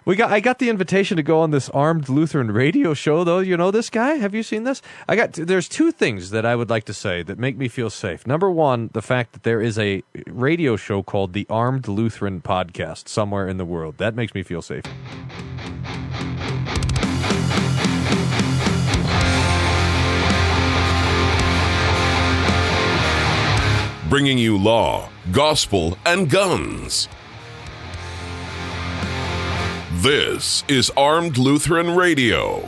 I got the invitation to go on this Armed Lutheran radio show, though. You know this guy? Have you seen this? There's two things that I would like to say that make me feel safe. Number one, the fact that there is a radio show called the Armed Lutheran Podcast somewhere in the world. That makes me feel safe. Bringing you law, gospel, and guns. This is Armed Lutheran Radio.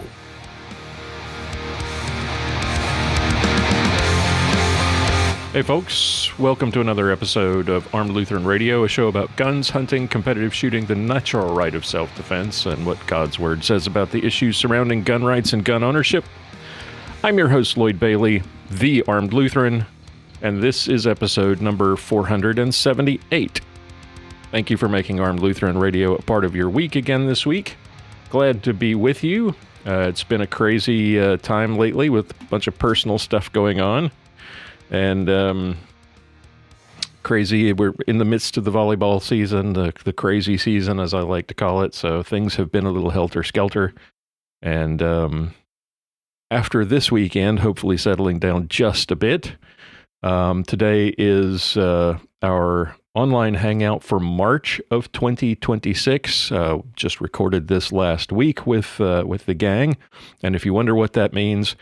Hey folks, welcome to another episode of Armed Lutheran Radio, a show about guns, hunting, competitive shooting, the natural right of self-defense, and what God's Word says about the issues surrounding gun rights and gun ownership. I'm your host, Lloyd Bailey, the Armed Lutheran, and this is episode number 478. Thank you for making Armed Lutheran Radio a part of your week again this week. Glad to be with you. It's been a crazy time lately with a bunch of personal stuff going on. And crazy, we're in the midst of the volleyball season, the crazy season, as I like to call it. So things have been a little helter-skelter. And after this weekend, hopefully settling down just a bit, today is our online hangout for March of 2026. Just recorded this last week with the gang. And if you wonder what that means,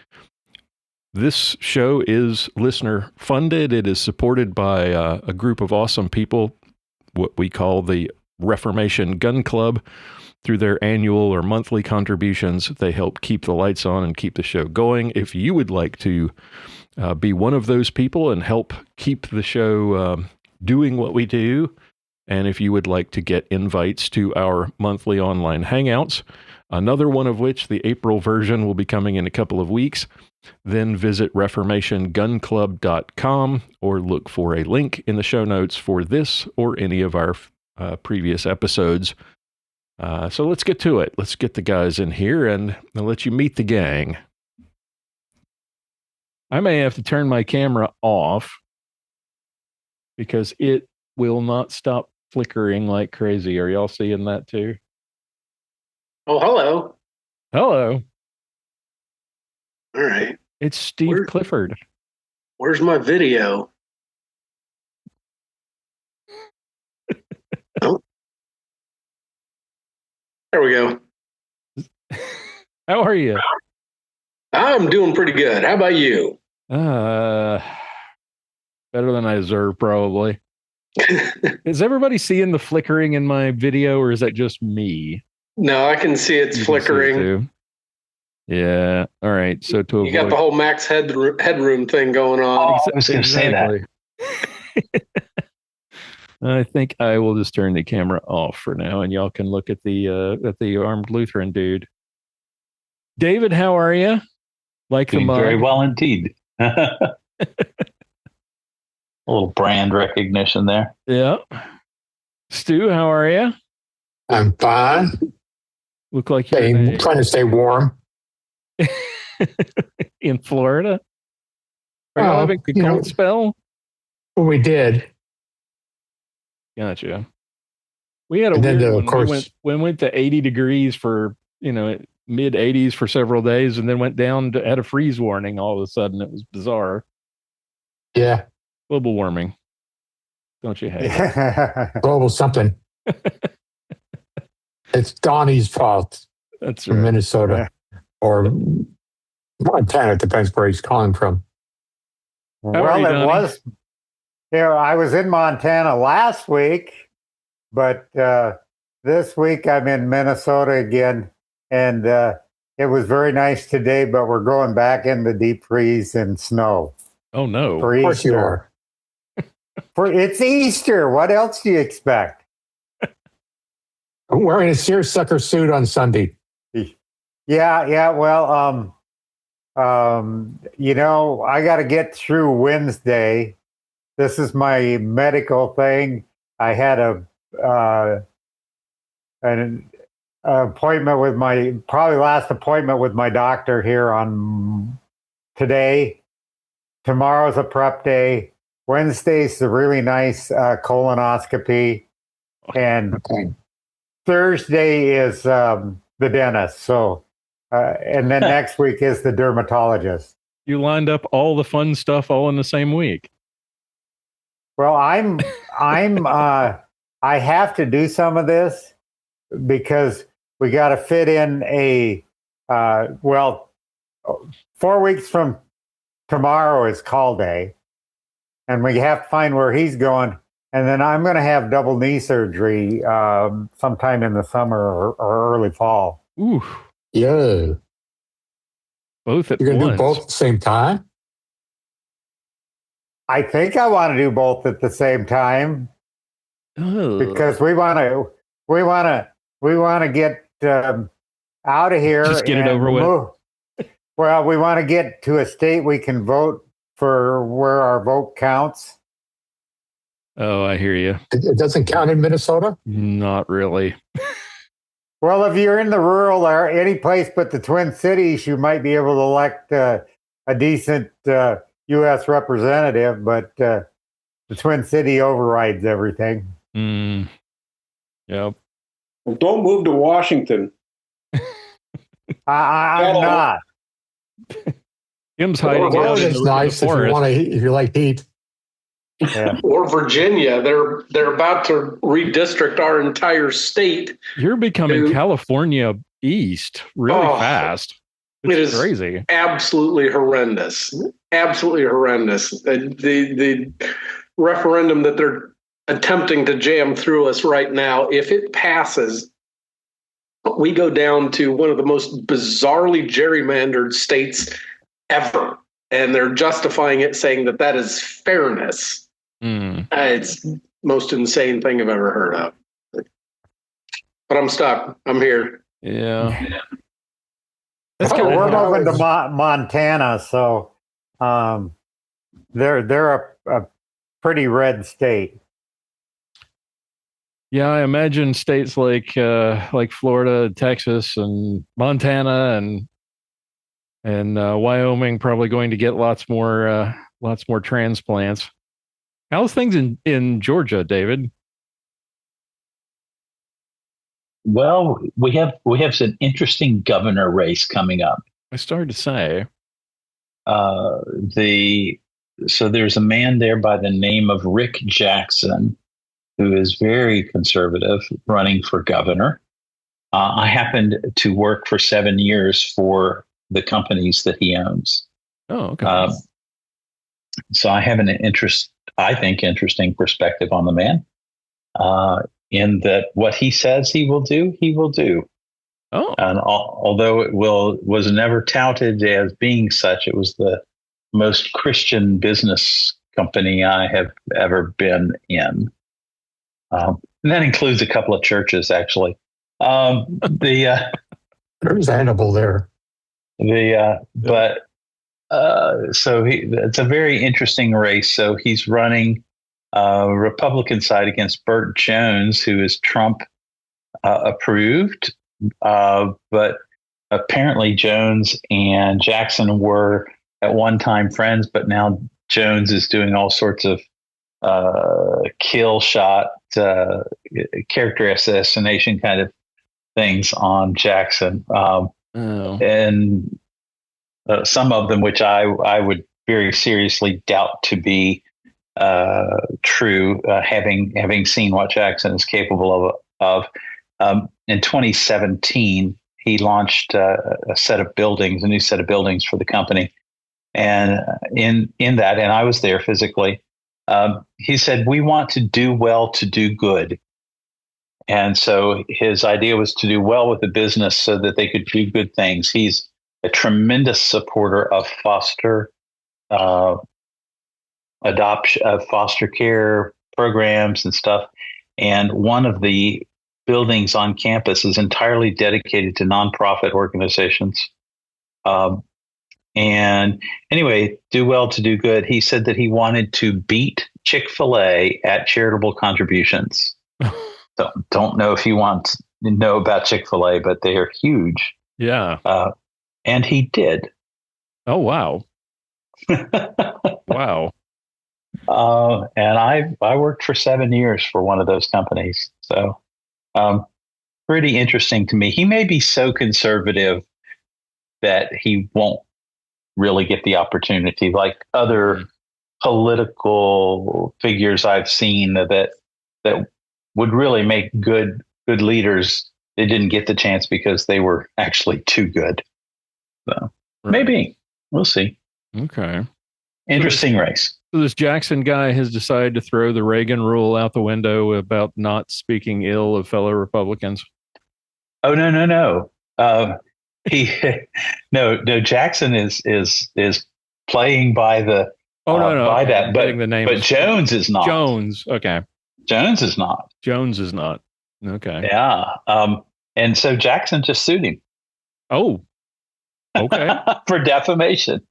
this show is listener funded. It is supported by a group of awesome people, what we call the Reformation Gun Club. Through their annual or monthly contributions, they help keep the lights on and keep the show going. If you would like to be one of those people and help keep the show doing what we do, and if you would like to get invites to our monthly online hangouts, another one of which, the April version, will be coming in a couple of weeks, then visit reformationgunclub.com or look for a link in the show notes for this or any of our previous episodes. So let's get to it. Let's get the guys in here and I'll let you meet the gang. I may have to turn my camera off because it will not stop flickering like crazy. Are y'all seeing that too? Oh, hello. Hello. All right. It's Steve Clifford. Where's my video? Oh. There we go. How are you? I'm doing pretty good. How about you? Better than I deserve, probably. Is everybody seeing the flickering in my video, or is that just me? No, I can see it's flickering. Yeah. All right. So you got the whole max headroom thing going on. Oh, I was going to say that. I think I will just turn the camera off for now, and y'all can look at the Armed Lutheran dude. David, how are you? Like doing the mug? Very well indeed. A little brand recognition there. Yeah. Stu, how are you? I'm fine. Look like you're trying to stay warm. In Florida. Are you having a cold spell? Well, we did. Gotcha. We had a weird one. Of course, we went to 80 degrees for, mid 80s for several days, and then went down to had a freeze warning all of a sudden. It was bizarre. Yeah. Global warming. Don't you hate it? Global something. It's Donnie's fault. That's from right. Minnesota or Montana. It depends where he's calling from. Well, it was. I was in Montana last week, but this week I'm in Minnesota again, and it was very nice today. But we're going back in the deep freeze and snow. Oh no! Of course you are. It's Easter. What else do you expect? I'm wearing a seersucker suit on Sunday. Yeah. Well, I got to get through Wednesday. This is my medical thing. I had an appointment with probably last appointment with my doctor here on today. Tomorrow's a prep day. Wednesday's a really nice colonoscopy. And Thursday is the dentist. So, and then next week is the dermatologist. You lined up all the fun stuff all in the same week. Well, I have to do some of this because we got to fit in 4 weeks from tomorrow is call day, and we have to find where he's going. And then I'm going to have double knee surgery sometime in the summer or early fall. Ooh, Yeah. both at You're going to do once. both at the same time? I think I want to do both at the same time Ugh. because we want to get out of here. Just get it over with. Well, we want to get to a state we can vote for where our vote counts. Oh, I hear you. It doesn't count in Minnesota? Not really. Well, if you're in the rural area, any place but the Twin Cities, you might be able to elect a decent U.S. representative, but the Twin City overrides everything. Yep. Well, don't move to Washington. I'm not. Tim's hiding out in Florida's the nice if forest. if you like heat. Yeah. Or Virginia. They're about to redistrict our entire state. You're becoming Dude. California East really fast. It's It is crazy. absolutely horrendous. Absolutely horrendous. The referendum that they're attempting to jam through us right now, if it passes, we go down to one of the most bizarrely gerrymandered states ever. And they're justifying it, saying that is fairness. It's the most insane thing I've ever heard of. But I'm stuck. I'm here. Yeah. That's we're moving to Montana, so they're a pretty red state. Yeah, I imagine states like Florida, Texas, and Montana, and Wyoming probably going to get lots more transplants. How's things in Georgia, David? Well, we have an interesting governor race coming up. I started to say. So there's a man there by the name of Rick Jackson, who is very conservative, running for governor. I happened to work for 7 years for the companies that he owns. Oh, okay. So I have an interesting perspective on the man. In that what he says he will do, he will do. Oh. And although it was never touted as being such, it was the most Christian business company I have ever been in. And that includes a couple of churches, actually. Understandable there. But so it's a very interesting race. So he's running Republican side against Burt Jones, who is Trump approved. But apparently Jones and Jackson were at one time friends, but now Jones is doing all sorts of kill shot, character assassination kind of things on Jackson. And some of them, which I would very seriously doubt to be true, having seen what Jackson is capable of. In 2017, he launched a new set of buildings for the company. And in that, and I was there physically, he said, "We want to do well to do good." And so his idea was to do well with the business so that they could do good things. He's a tremendous supporter of foster adoption, of foster care programs and stuff. And one of the buildings on campus is entirely dedicated to nonprofit organizations. And anyway, do well to do good. He said that he wanted to beat Chick-fil-A at charitable contributions. So don't know if you want to know about Chick-fil-A, but they are huge. Yeah. And he did. Oh, wow. Wow. And I worked for 7 years for one of those companies. So pretty interesting to me. He may be so conservative that he won't really get the opportunity, like other political figures I've seen that would really make good leaders. They didn't get the chance because they were actually too good. So maybe we'll see. Okay. Interesting race. So this Jackson guy has decided to throw the Reagan rule out the window about not speaking ill of fellow Republicans. Oh, no. He Jackson is playing by the by that, but the name but Jones is not. Jones, okay. Jones is not. Okay. Yeah. And so Jackson just sued him. Oh. Okay. For defamation.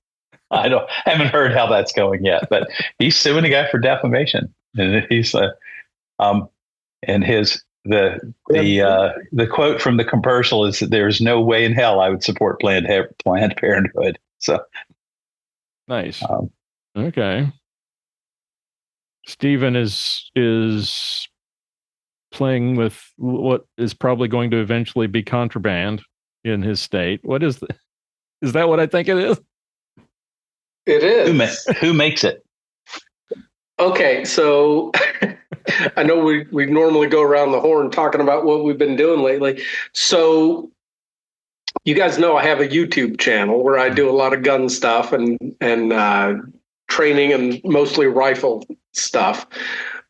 I haven't heard how that's going yet, but he's suing a guy for defamation, and he's and his the quote from the commercial is that there's no way in hell I would support Planned Parenthood. So nice. Okay. Stephen is playing with what is probably going to eventually be contraband in his state. What is is that what I think it is? It is. Who makes it? Okay, so I know we normally go around the horn talking about what we've been doing lately. So you guys know I have a YouTube channel where I do a lot of gun stuff and training and mostly rifle stuff.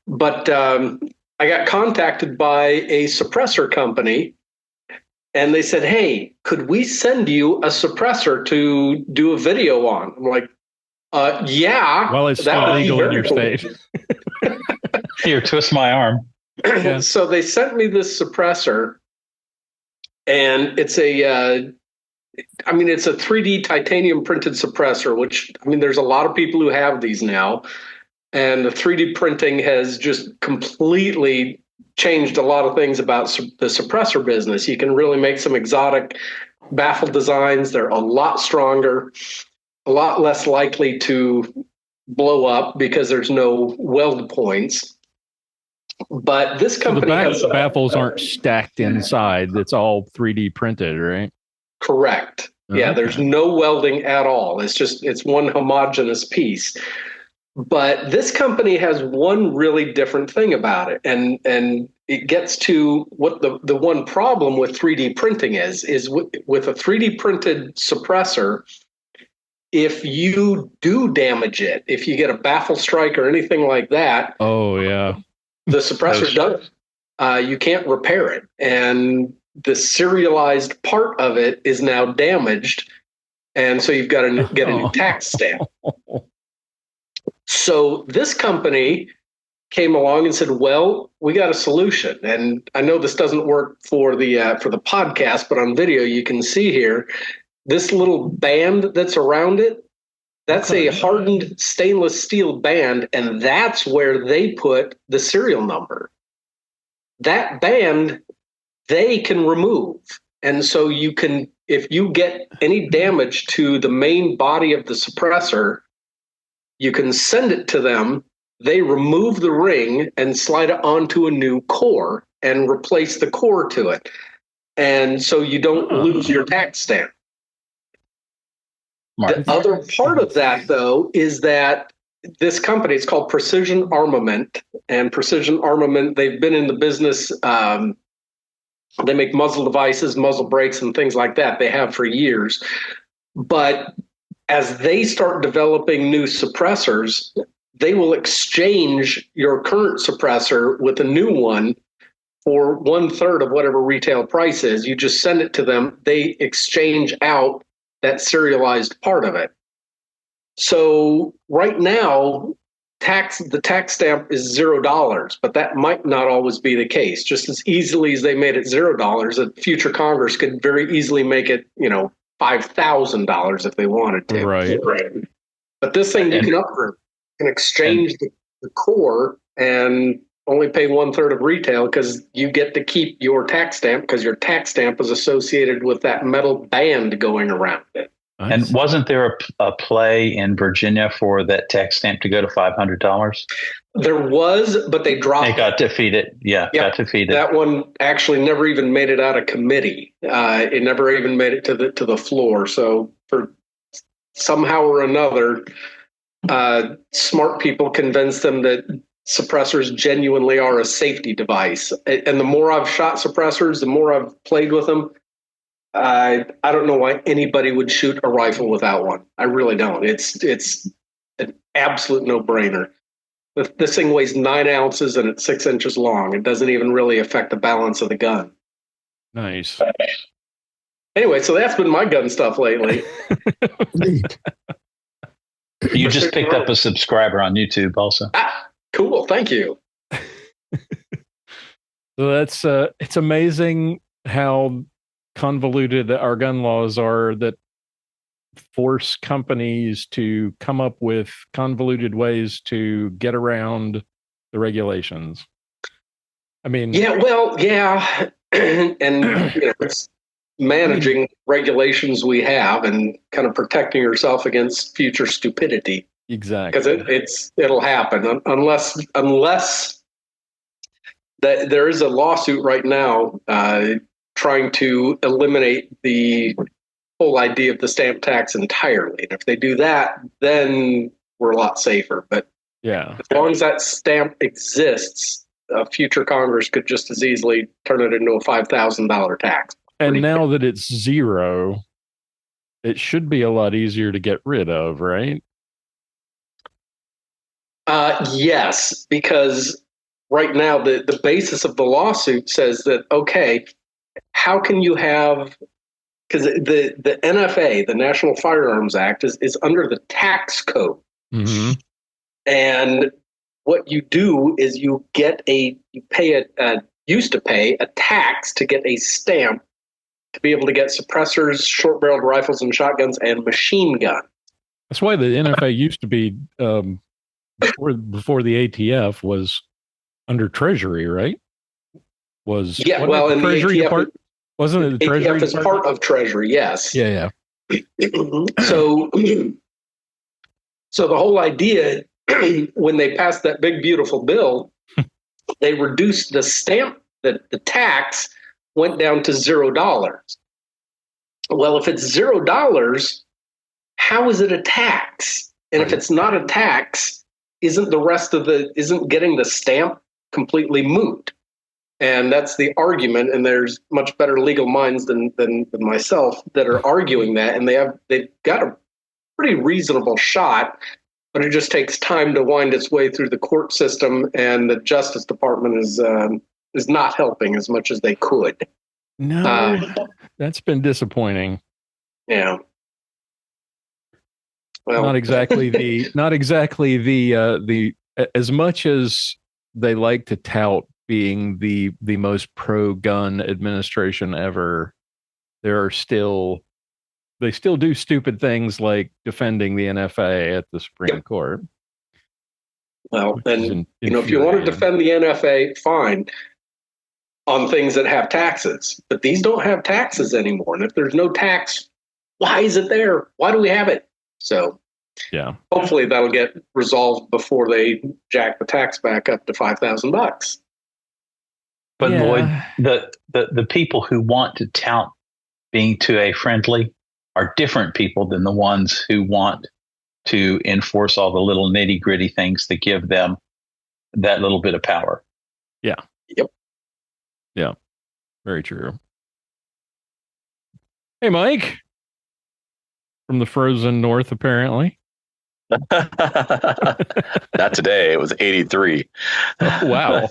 But I got contacted by a suppressor company, and they said, "Hey, could we send you a suppressor to do a video on?" I'm like, yeah. Well, it's still legal in your state. Here, twist my arm. Yeah. So they sent me this suppressor, and it's a 3D titanium printed suppressor, which, there's a lot of people who have these now. And the 3D printing has just completely changed a lot of things about the suppressor business. You can really make some exotic baffle designs. They're a lot stronger, a lot less likely to blow up because there's no weld points. But this company the baffles aren't stacked inside. It's all 3D printed, right? Correct. Yeah, there's no welding at all. It's one homogeneous piece. But this company has one really different thing about it. And it gets to what the one problem with 3D printing is with a 3D printed suppressor, if you do damage it, if you get a baffle strike or anything like that, oh yeah, the suppressor does. You can't repair it, and the serialized part of it is now damaged, and so you've got to get a new tax stamp. So this company came along and said, "Well, we got a solution." And I know this doesn't work for the podcast, but on video you can see here. This little band that's around it, that's a hardened stainless steel band, and that's where they put the serial number. That band, they can remove. And so you can, if you get any damage to the main body of the suppressor, you can send it to them. They remove the ring and slide it onto a new core and replace the core to it. And so you don't lose your tax stamp. The other part of that, though, is that this company, it's called Precision Armament, and Precision Armament, they've been in the business. They make muzzle devices, muzzle brakes, and things like that. They have for years. But as they start developing new suppressors, they will exchange your current suppressor with a new one for 1/3 of whatever retail price is. You just send it to them. They exchange out that serialized part of it. So right now, the tax stamp is $0, but that might not always be the case. Just as easily as they made it $0, a future Congress could very easily make it, $5,000 if they wanted to. Right. But this thing you can upgrade, you can exchange the core and only pay 1/3 of retail because you get to keep your tax stamp because your tax stamp is associated with that metal band going around it. And wasn't there a play in Virginia for that tax stamp to go to $500? There was, but they dropped It got defeated. Yeah, Yep. got defeated. That one actually never even made it out of committee. It never even made it to the floor. So for somehow or another, smart people convinced them that suppressors genuinely are a safety device. And the more I've shot suppressors, the more I've played with them. I don't know why anybody would shoot a rifle without one. I really don't. It's an absolute no-brainer. This thing weighs 9 ounces and it's 6 inches long. It doesn't even really affect the balance of the gun. Nice. Anyway, so that's been my gun stuff lately. Neat. You just picked up a subscriber on YouTube also. Cool. Thank you. So that's it's amazing how convoluted our gun laws are that force companies to come up with convoluted ways to get around the regulations. I mean, Yeah, and it's managing regulations we have and kind of protecting yourself against future stupidity, exactly. because it'll happen unless that there is a lawsuit right now trying to eliminate the whole idea of the stamp tax entirely. And if they do that, then we're a lot safer. But Yeah. as long as that stamp exists, a future Congress could just as easily turn it into a $5,000 tax. And now that it's zero, it should be a lot easier to get rid of, right? Yes, because right now the basis of the lawsuit says that, okay, how can you have, because the NFA, the National Firearms Act, is under the tax code. Mm-hmm. And what you do is you used to pay a tax to get a stamp to be able to get suppressors, short-barreled rifles and shotguns, and machine gun. That's why the NFA used to be before the ATF was under Treasury, right? And the Treasury the ATF, Department? Wasn't it the Treasury ATF is Department? part of Treasury, yes. Yeah. So the whole idea, when they passed that big, beautiful bill, they reduced the stamp, the tax went down to $0. Well, if it's $0, how is it a tax? And if it's not a tax, isn't getting the stamp completely moot? And that's the argument. And there's much better legal minds than myself that are arguing that. And they've got a pretty reasonable shot, but it just takes time to wind its way through the court system. And the Justice Department is not helping as much as they could. No, that's been disappointing. Yeah. Well, Not exactly the as much as they like to tout being the most pro-gun administration ever, they still do stupid things like defending the NFA at the Supreme Court. Well, and if you want to defend the NFA, fine, on things that have taxes, but these don't have taxes anymore. And if there's no tax, why is it there? Why do we have it? So yeah, hopefully that'll get resolved before they jack the tax back up to $5,000. But Lloyd, the people who want to tout being 2A friendly are different people than the ones who want to enforce all the little nitty gritty things that give them that little bit of power. Yeah. Yep. Yeah. Very true. Hey, Mike. From the frozen north, apparently. Not today. It was 83. Oh, wow.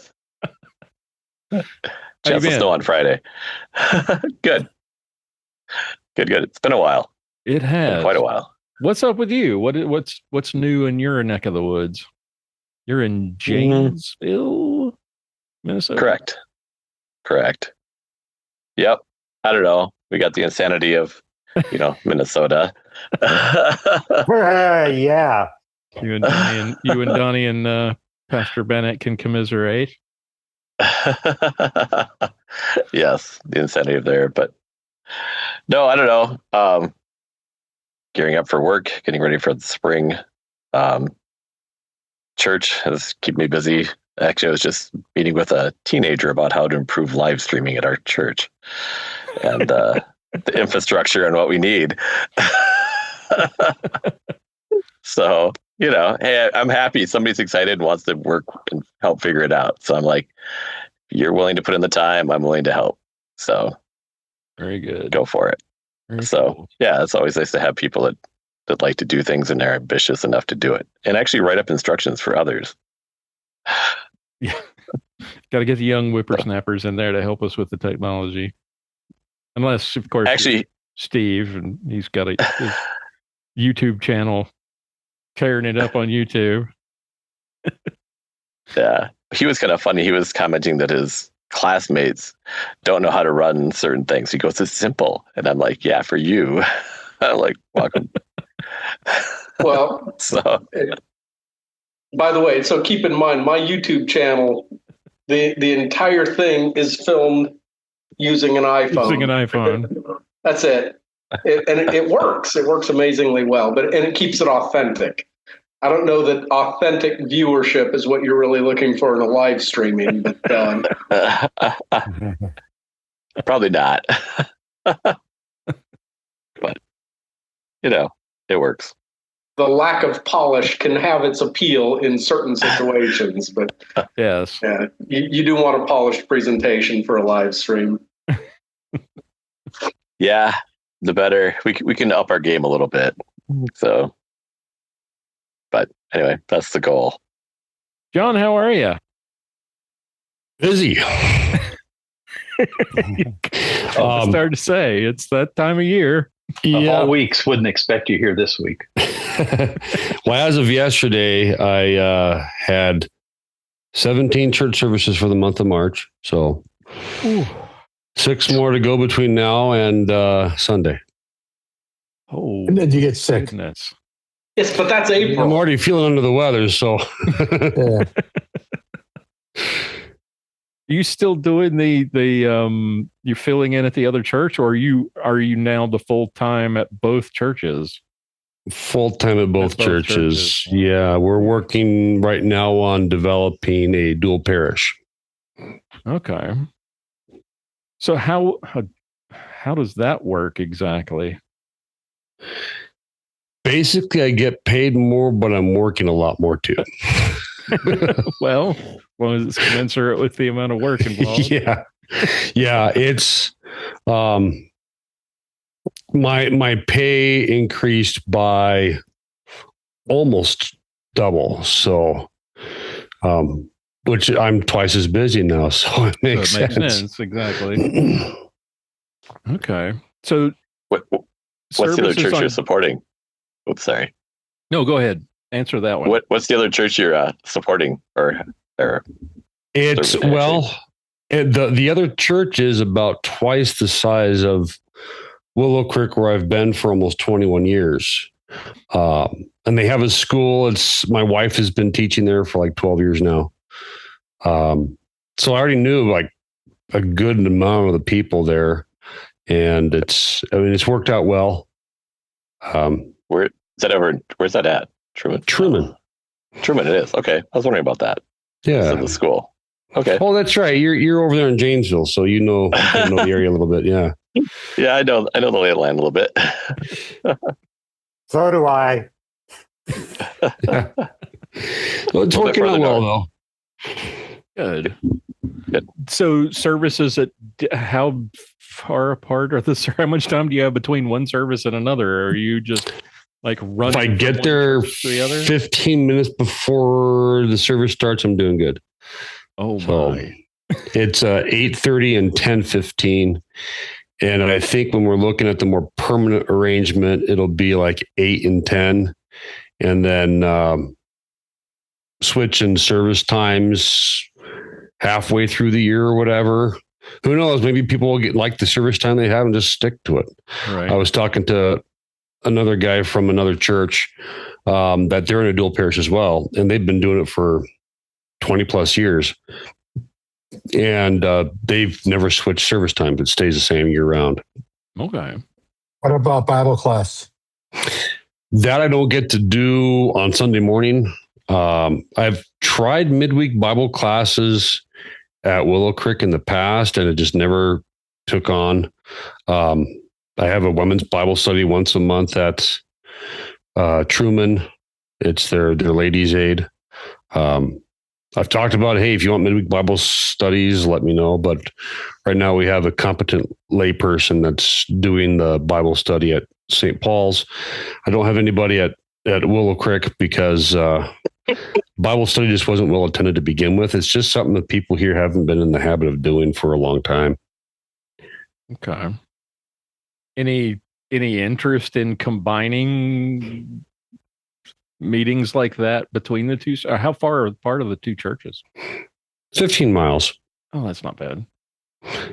Chance of snow on Friday. Good. It's been a while. It has. Quite a while. What's up with you? What's new in your neck of the woods? You're in Janesville, Minnesota? Correct. Yep. I don't know. We got the insanity of, Minnesota. Yeah. You and Donnie and Pastor Bennett can commiserate. Yes, the insanity of there. But no, I don't know. Gearing up for work, getting ready for the spring. church has kept me busy. Actually, I was just meeting with a teenager about how to improve live streaming at our church and the infrastructure and what we need. So, hey, I'm happy. Somebody's excited and wants to work and help figure it out. So I'm like, you're willing to put in the time, I'm willing to help. So very good. Go for it. Very so cool. Yeah, it's always nice to have people that like to do things and they're ambitious enough to do it and actually write up instructions for others. Yeah. Got to get the young whippersnappers in there to help us with the technology. Unless, of course, actually Steve, and he's got his YouTube channel tearing it up on YouTube. Yeah. He was kind of funny. He was commenting that his classmates don't know how to run certain things. He goes, it's simple. And I'm like, yeah, for you. I'm like, welcome. Well, so by the way, so keep in mind, my YouTube channel, the entire thing is filmed using an iPhone. That's it. It works. It works amazingly well, and it keeps it authentic. I don't know that authentic viewership is what you're really looking for in a live streaming, but probably not. But it works. The lack of polish can have its appeal in certain situations, but yes, you do want a polished presentation for a live stream. Yeah, the better we can up our game a little bit. So, but anyway, that's the goal. John, how are you? Busy. It's hard to say. It's that time of year. Of all weeks, wouldn't expect you here this week. Well, as of yesterday, I had 17 church services for the month of March. So 6 more to go between now and Sunday. Oh, and then you get sick. Goodness. Yes, but that's April. I'm already feeling under the weather, so. Yeah. Are you still doing the you're filling in at the other church, or are you now the full time at both churches? Full time at both churches. Yeah, we're working right now on developing a dual parish. Okay. So how does that work exactly? Basically, I get paid more, but I'm working a lot more too. Well, as long as it's commensurate with the amount of work involved. Yeah. It's my pay increased by almost double. So, which I'm twice as busy now, so it makes sense. Exactly. Okay, so what's the other church you're supporting? Oops, sorry. No, go ahead. Answer that one. What's the other church you're supporting or it's the other church is about twice the size of Willow Creek, where I've been for almost 21 years. And they have a school. My wife has been teaching there for like 12 years now. So I already knew like a good amount of the people there, and it's worked out well. Where's that at? Truman. It is. Okay. I was wondering about that. Yeah. The school. Okay. Oh, that's right. You're over there in Janesville, so you know the area a little bit. Yeah. Yeah, I know the lay of the land a little bit. So do I. Yeah. Well, it's working out well, though. Good. So services how far apart are how much time do you have between one service and another? Or are you just like running? If I get there 15 minutes before the service starts, I'm doing good. Oh, so my. It's 8:30 and 10:15. And I think when we're looking at the more permanent arrangement, it'll be like 8 and 10. And then switching service times halfway through the year or whatever. Who knows? Maybe people will get like the service time they have and just stick to it. Right. I was talking to another guy from another church that they're in a dual parish as well. And they've been doing it for 20 plus years. And they've never switched service times. It stays the same year round. Okay. What about Bible class? That I don't get to do on Sunday morning. I've tried midweek Bible classes at Willow Creek in the past, and it just never took on. I have a women's Bible study once a month at Truman. It's their ladies' aid. I've talked about, hey, if you want midweek Bible studies, let me know. But right now we have a competent layperson that's doing the Bible study at St. Paul's. I don't have anybody at Willow Creek because Bible study just wasn't well attended to begin with. It's just something that people here haven't been in the habit of doing for a long time. Okay. Any interest in combining meetings like that between the two? Or how far are part of the two churches? 15 miles. Oh, that's not bad.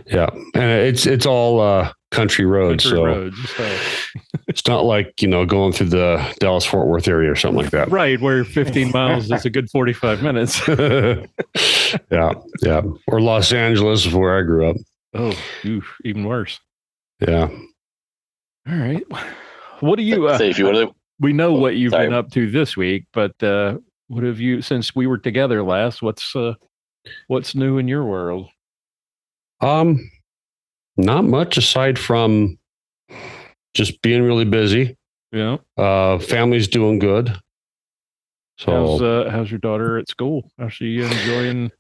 Yeah. And it's all country roads. So it's not like, going through the Dallas Fort Worth area or something like that. Right. Where 15 miles is a good 45 minutes. Yeah. Yeah. Or Los Angeles, where I grew up. Oh, even worse. Yeah. All right. What do you say if you want to? We know what you've been up to this week, but what have you, since we were together last, what's new in your world? Not much aside from just being really busy. Yeah. Family's doing good. So how's your daughter at school? How's she enjoying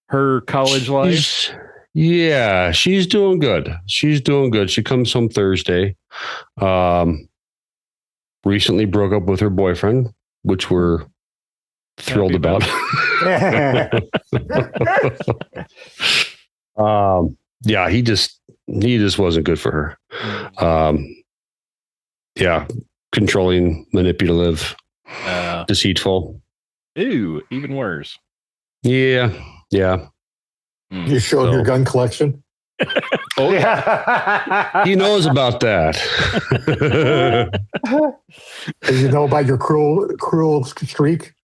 her college life? Yeah, she's doing good. She comes home Thursday. Recently broke up with her boyfriend, which we're thrilled about. Yeah, he just wasn't good for her. Yeah, controlling, manipulative, deceitful. Ew, even worse. Yeah. You showed your gun collection? Oh, yeah. He knows about that. Does he know about your cruel streak?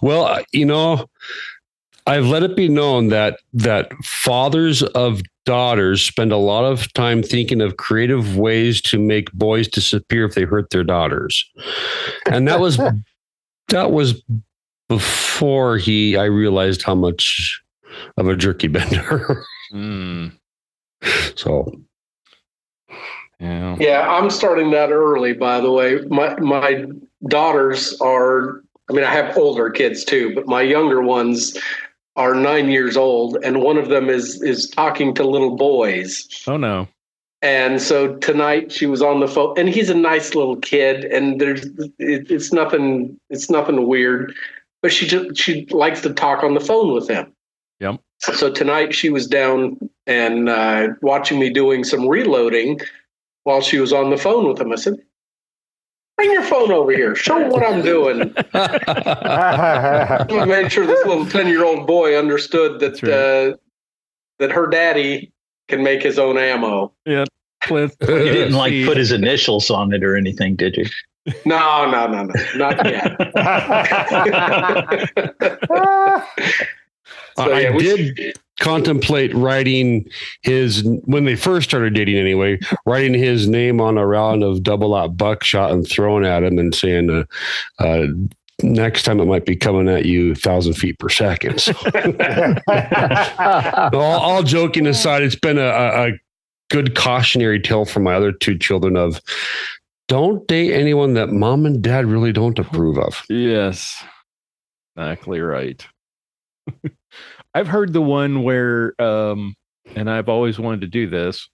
Well, I've let it be known that fathers of daughters spend a lot of time thinking of creative ways to make boys disappear if they hurt their daughters. And that was before I realized how much of a jerky bender. So, yeah, I'm starting that early. By the way, my daughters are. I mean, I have older kids too, but my younger ones are 9 years old, and one of them is talking to little boys. Oh no! And so tonight she was on the phone, and he's a nice little kid, and it's nothing weird, but she likes to talk on the phone with him. Yep. So tonight she was down and watching me doing some reloading while she was on the phone with him. I said, "Bring your phone over here. Show them what I'm doing." I made sure this little 10-year-old boy understood that that her daddy can make his own ammo. Yeah. You didn't put his initials on it or anything, did you? No, not yet. So, I did contemplate writing when they first started dating anyway, writing his name on a round of double-aught buckshot and throwing at him and saying, next time it might be coming at you 1,000 feet per second. So. all joking aside, it's been a good cautionary tale for my other two children of don't date anyone that mom and dad really don't approve of. Yes, exactly right. I've heard the one where, and I've always wanted to do this,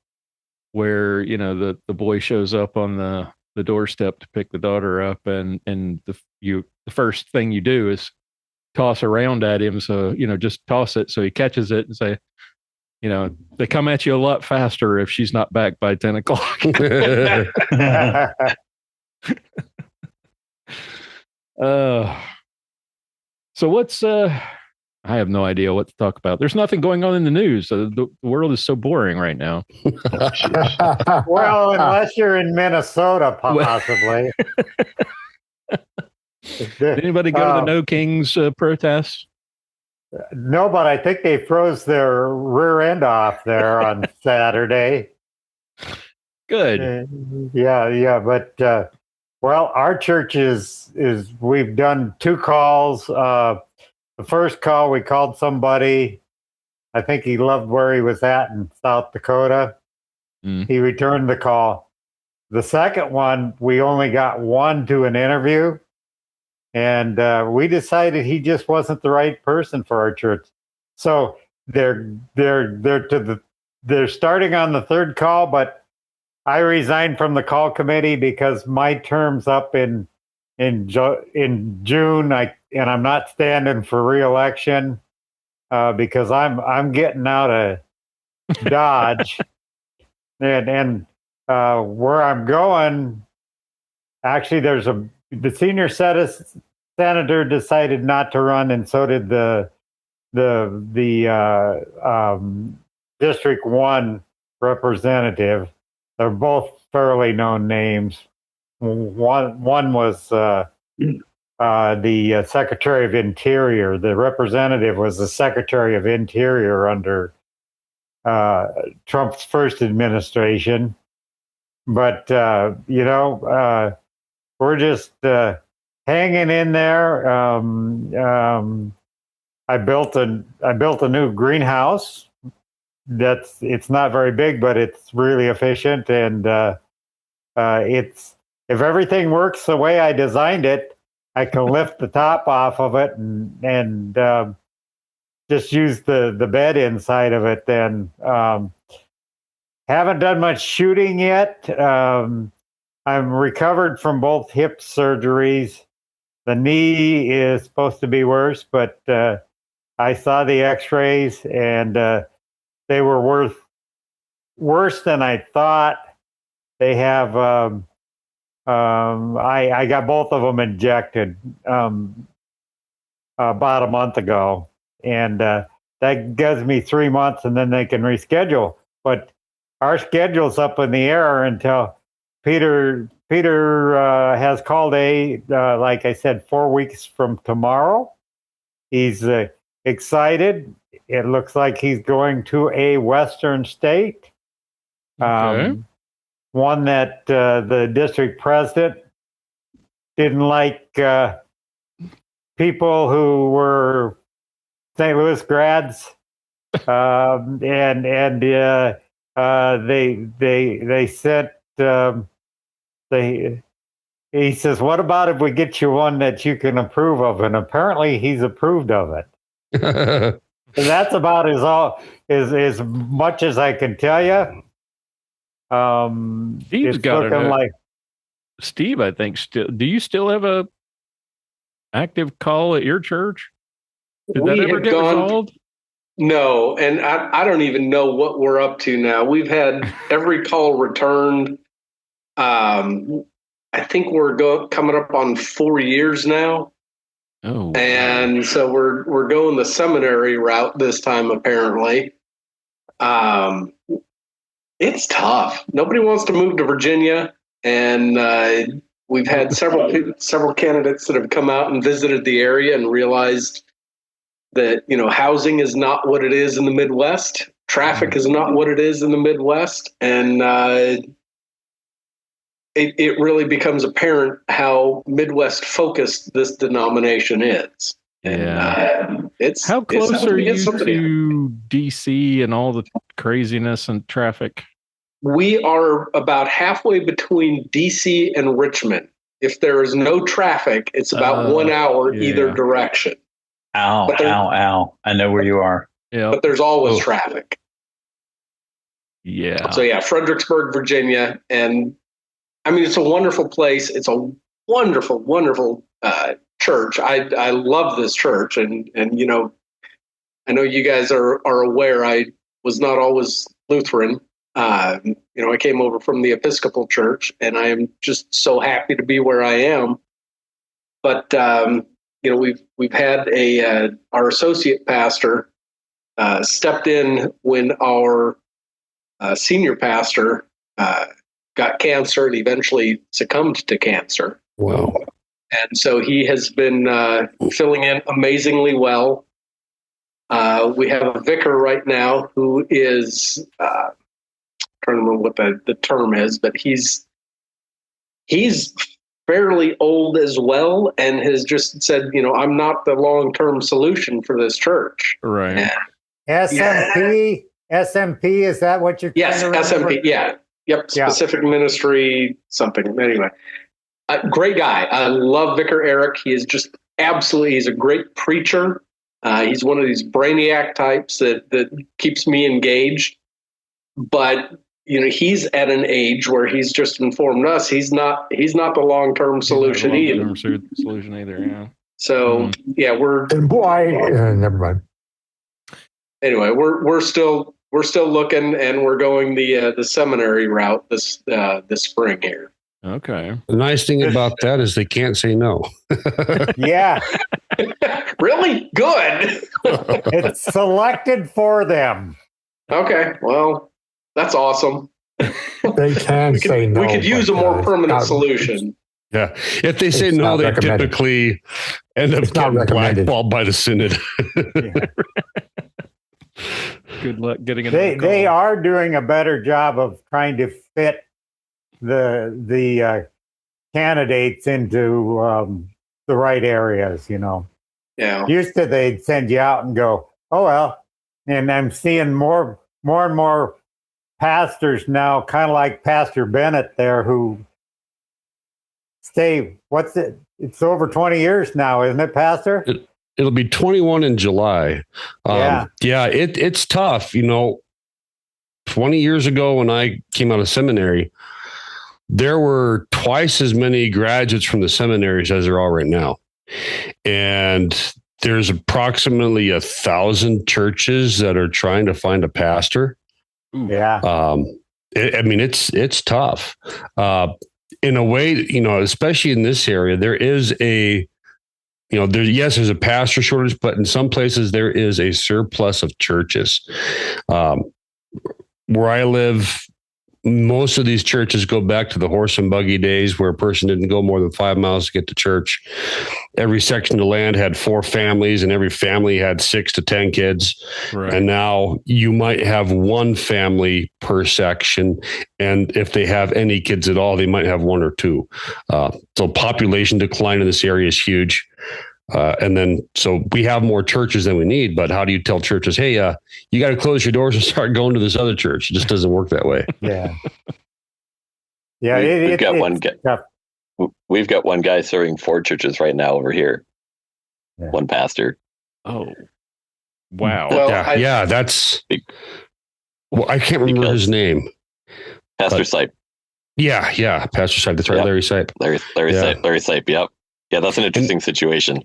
where, the boy shows up on the doorstep to pick the daughter up, and the first thing you do is toss around at him. So, just toss it so he catches it and say, they come at you a lot faster if she's not back by 10 o'clock. So what's, I have no idea what to talk about. There's nothing going on in the news. The world is so boring right now. Well, unless you're in Minnesota, possibly. Did anybody go to the No Kings protests? No, but I think they froze their rear end off there on Saturday. Good. Yeah, but Well, our church is we've done 2 calls. The first call, we called somebody. I think he loved where he was at in South Dakota. He returned the call. The second one, we only got one to an interview, and we decided he just wasn't the right person for our church. So they're starting on the third call, but I resigned from the call committee because my term's up in June. And I'm not standing for re-election because I'm getting out of Dodge, and where I'm going. Actually, the senior senator decided not to run, and so did the District 1 representative. They're both fairly known names. One was the Secretary of Interior. The representative was the Secretary of Interior under Trump's first administration. But we're just hanging in there. I built a new greenhouse. It's not very big, but it's really efficient, and if everything works the way I designed it, I can lift the top off of it and just use the bed inside of it. Then haven't done much shooting yet. I'm recovered from both hip surgeries. The knee is supposed to be worse, but I saw the X-rays, and they were worse than I thought. They have. I got both of them injected about a month ago, and that gives me 3 months, and then they can reschedule. But our schedule's up in the air until Peter has called like I said, 4 weeks from tomorrow. He's excited. It looks like he's going to a Western state. Okay. One that the district president didn't like people who were St. Louis grads, and they sent he says, "What about if we get you one that you can approve of?" And apparently, he's approved of it. And that's about as much as I can tell you. Steve's it's got looking like Steve. I think still. Do you still have a active call at your church? Did that ever get resolved? No, and I don't even know what we're up to now. We've had every call returned. I think we're coming up on 4 years now. Oh, and so we're going the seminary route this time. Apparently, it's tough. Nobody wants to move to Virginia, and we've had several candidates that have come out and visited the area and realized that housing is not what it is in the Midwest. Traffic is not what it is in the Midwest, and it really becomes apparent how Midwest focused this denomination is. Yeah. How close are you to DC and all the craziness and traffic? We are about halfway between DC and Richmond. If there is no traffic, it's about 1 hour either direction. Ow. I know where you are. Yeah. But there's always traffic. Yeah. So Fredericksburg, Virginia. And I mean, it's a wonderful place. It's a wonderful, wonderful church. I love this church. And I know you guys are aware I was not always Lutheran. I came over from the Episcopal Church, and I am just so happy to be where I am. But we've had our associate pastor stepped in when our senior pastor got cancer and eventually succumbed to cancer. Wow! And so he has been filling in amazingly well. We have a vicar right now who is trying to remember what the term is, but he's fairly old as well, and has just said, I'm not the long-term solution for this church. Right. SMP, SMP, is that what you're? Yes, SMP. Yeah. Yep. Specific Ministry something. Anyway, great guy. I love Vicar Eric. He is just absolutely. He's a great preacher. He's one of these brainiac types that keeps me engaged. But he's at an age where he's just informed us he's not the long-term solution either. Long-term solution either. Yeah. So we're never mind. Anyway, we're still looking, and we're going the seminary route this spring here. Okay. The nice thing about that is they can't say no. Yeah. Really good. It's selected for them. Okay. Well, that's awesome. They can say no. We could use a more permanent solution. Yeah. If they say no, they typically end up getting blackballed by the synod. Good luck getting it. They are doing a better job of trying to fit the candidates into the right areas, Yeah. Used to they'd send you out and go, oh well. And I'm seeing more and more pastors now, kind of like Pastor Bennett there, who stay. It's over 20 years now, isn't it, Pastor? It'll be 21 in July. It's tough. 20 years ago when I came out of seminary, there were twice as many graduates from the seminaries as there are right now. And there's approximately 1,000 churches that are trying to find a pastor. Yeah. It's tough. In a way, especially in this area, there is there's a pastor shortage, but in some places there is a surplus of churches. Where I live, most of these churches go back to the horse and buggy days where a person didn't go more than 5 miles to get to church. Every section of land had 4 families, and every family had 6 to 10 kids. Right. And now you might have 1 family per section. And if they have any kids at all, they might have 1 or 2. So population decline in this area is huge. So we have more churches than we need, but how do you tell churches, hey, you got to close your doors and start going to this other church? It just doesn't work that way. Yeah. Yeah. We've got one guy serving 4 churches right now over here. Yeah. One pastor. Oh, wow. Well, I can't remember his name. Pastor Sipe. Yeah. Pastor Sipe. That's right. Yep. Larry Sipe. Larry Sipe. Yep. Yeah, that's an interesting situation.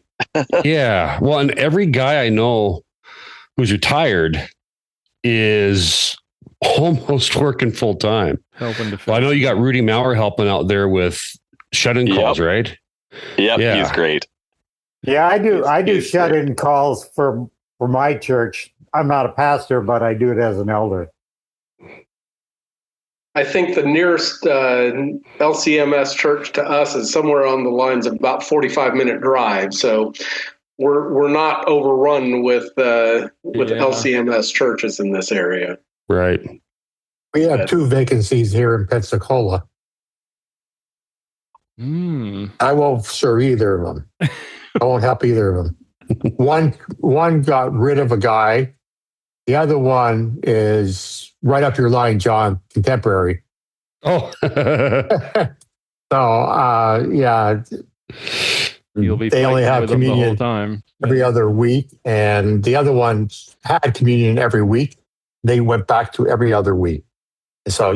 Yeah. Well, and every guy I know who's retired is almost working full time. Helping to. Well, I know you got Rudy Maurer helping out there with shut-in calls, right? Yep, yeah. He's great. Yeah, I do shut-in calls for my church. I'm not a pastor, but I do it as an elder. I think the nearest LCMS church to us is somewhere on the lines of about 45-minute drive. So we're not overrun with LCMS churches in this area. Right. We have 2 vacancies here in Pensacola. I won't serve either of them. I won't help either of them. One got rid of a guy. The other one is right up your line, John, contemporary. Oh. You'll be they only have communion the whole time. every other week, and the other ones had communion every week. They went back to every other week. So,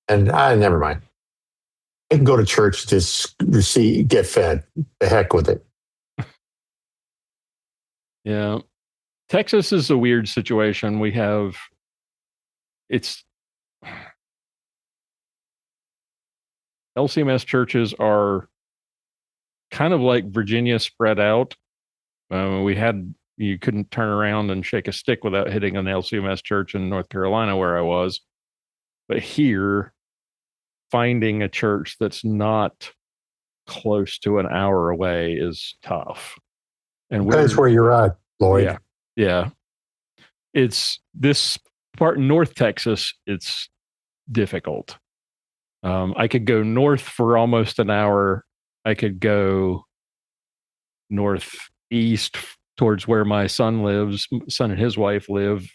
and never mind. I can go to church, just get fed. The heck with it. Yeah. Texas is a weird situation. LCMS churches are kind of like Virginia spread out. You couldn't turn around and shake a stick without hitting an LCMS church in North Carolina where I was. But here, finding a church that's not close to an hour away is tough. And That's where you're at, Lloyd. Yeah. It's this part in North Texas, it's difficult. I could go north for almost an hour. I could go northeast towards where my son lives. Son and his wife live.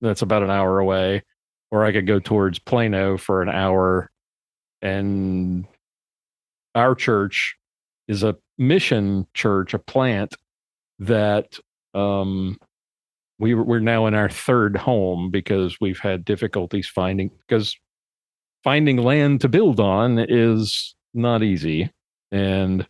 That's about an hour away. Or I could go towards Plano for an hour. And our church is a mission church, a plant that we're now in our third home because we've had difficulties finding land to build on is not easy. And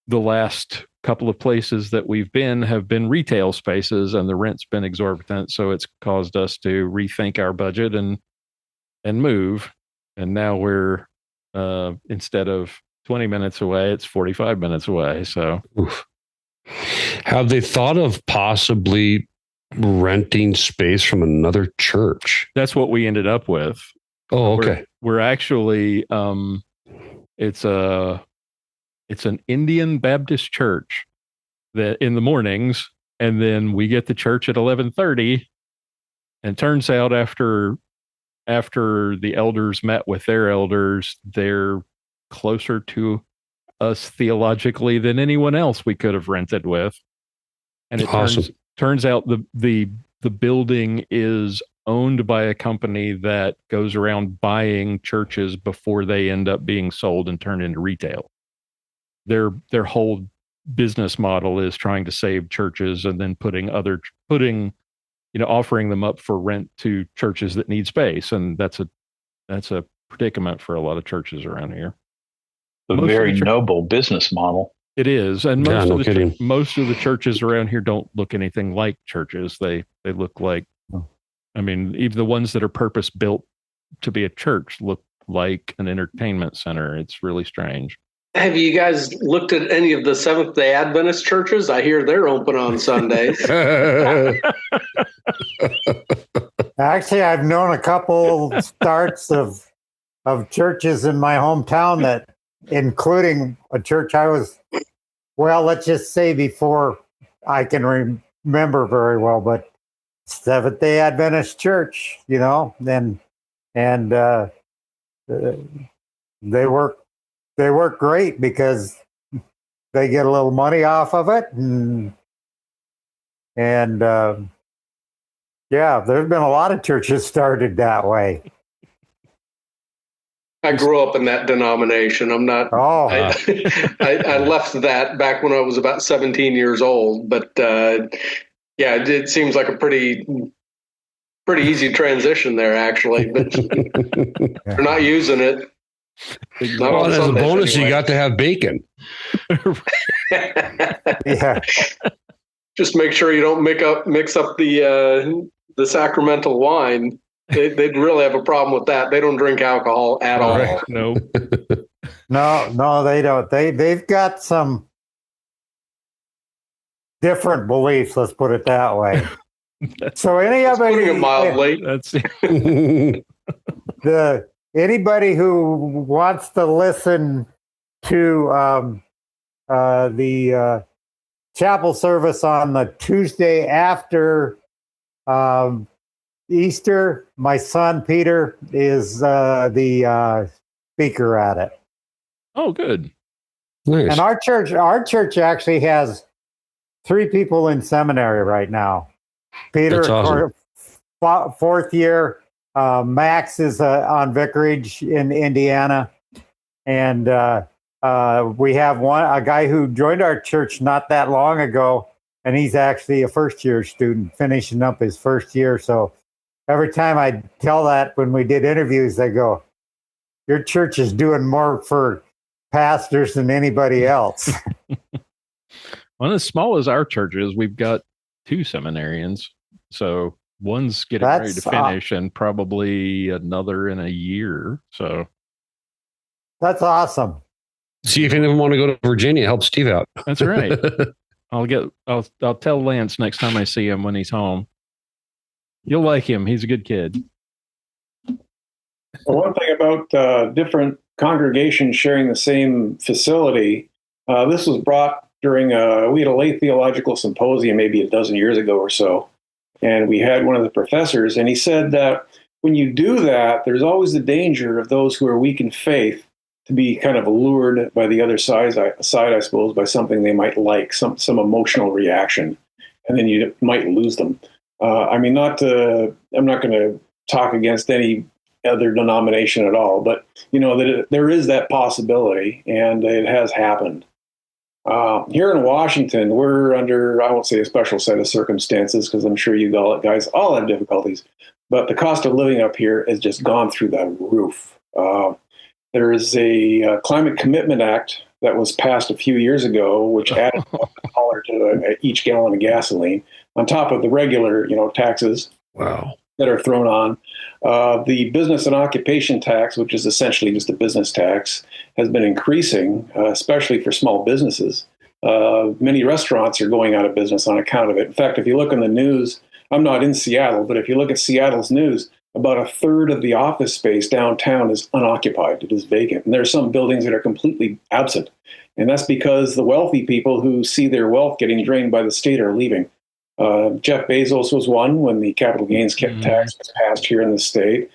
the last couple of places that we've been have been retail spaces, and the rent's been exorbitant. So it's caused us to rethink our budget and move. And now we're instead of 20 minutes away, it's 45 minutes away. So oof. Have they thought of possibly renting space from another church? That's what we ended up with. Oh, okay. We're actually it's an Indian Baptist church that in the mornings, and then we get to church at 11:30. And turns out after the elders met with their elders, they're closer to us theologically than anyone else we could have rented with. And it turns out the building is owned by a company that goes around buying churches before they end up being sold and turned into retail. Their whole business model is trying to save churches and then offering them up for rent to churches that need space. And that's a predicament for a lot of churches around here. A very noble business model. It is. And most of the churches around here don't look anything like churches. They look like, even the ones that are purpose built to be a church look like an entertainment center. It's really strange. Have you guys looked at any of the Seventh-day Adventist churches? I hear they're open on Sundays. Actually, I've known a couple starts of churches in my hometown that, including a church I was, let's just say before I can remember very well, but Seventh-day Adventist church, and they work great because they get a little money off of it, and there's been a lot of churches started that way. I grew up in that denomination. I'm not. Oh, I left that back when I was about 17 years old. But it seems like a pretty easy transition there, actually. But they're not using it. Well, as a bonus, anyway. You got to have bacon. Yeah. Just make sure you don't mix up the sacramental wine. They'd really have a problem with that. They don't drink alcohol at all. Right. No. No, they don't. They've got some different beliefs. Let's put it that way. So putting it mildly. Anybody who wants to listen to the chapel service on the Tuesday after Easter, my son Peter is the speaker at it. Oh, good. Nice. And our church actually has 3 people in seminary right now. Peter, that's awesome. Fourth year. Max is on vicarage in Indiana, and we have a guy who joined our church not that long ago, and he's actually a first-year student finishing up his first year. So every time I tell that when we did interviews, they go, "Your church is doing more for pastors than anybody else." Well, as small as our church is, we've got 2 seminarians, so one's getting ready to finish, and probably another in a year. So that's awesome. See if any of them want to go to Virginia. Help Steve out. That's right. I'll tell Lance next time I see him when he's home. You'll like him. He's a good kid. Well, one thing about different congregations sharing the same facility, this was brought during we had a lay theological symposium maybe a dozen years ago or so. And we had one of the professors, and he said that when you do that, there's always the danger of those who are weak in faith to be kind of allured by the other side, I suppose, by something they might like, some emotional reaction, and then you might lose them. I'm not going to talk against any other denomination at all, but that there is that possibility, and it has happened. Here in Washington, we're under, I won't say a special set of circumstances, because I'm sure you guys all have difficulties, but the cost of living up here has just gone through the roof. There is a Climate Commitment Act that was passed a few years ago, which added $1 to each gallon of gasoline, on top of the regular, taxes that are thrown on. The business and occupation tax, which is essentially just a business tax, has been increasing, especially for small businesses. Many restaurants are going out of business on account of it. In fact, if you look in the news, I'm not in Seattle, but if you look at Seattle's news, about a third of the office space downtown is unoccupied. It is vacant. And there are some buildings that are completely absent. And that's because the wealthy people who see their wealth getting drained by the state are leaving. Jeff Bezos was one when the capital gains tax was passed here in the state.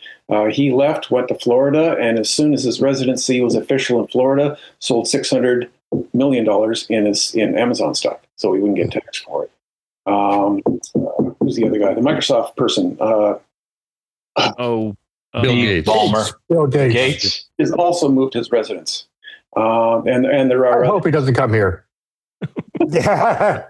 He left, went to Florida, and as soon as his residency was official in Florida, sold $600 million in Amazon stock, so he wouldn't get taxed for it. Who's the other guy? The Microsoft person. Bill Gates. Bill Gates has also moved his residence. And there are. I hope he doesn't come here. Yeah.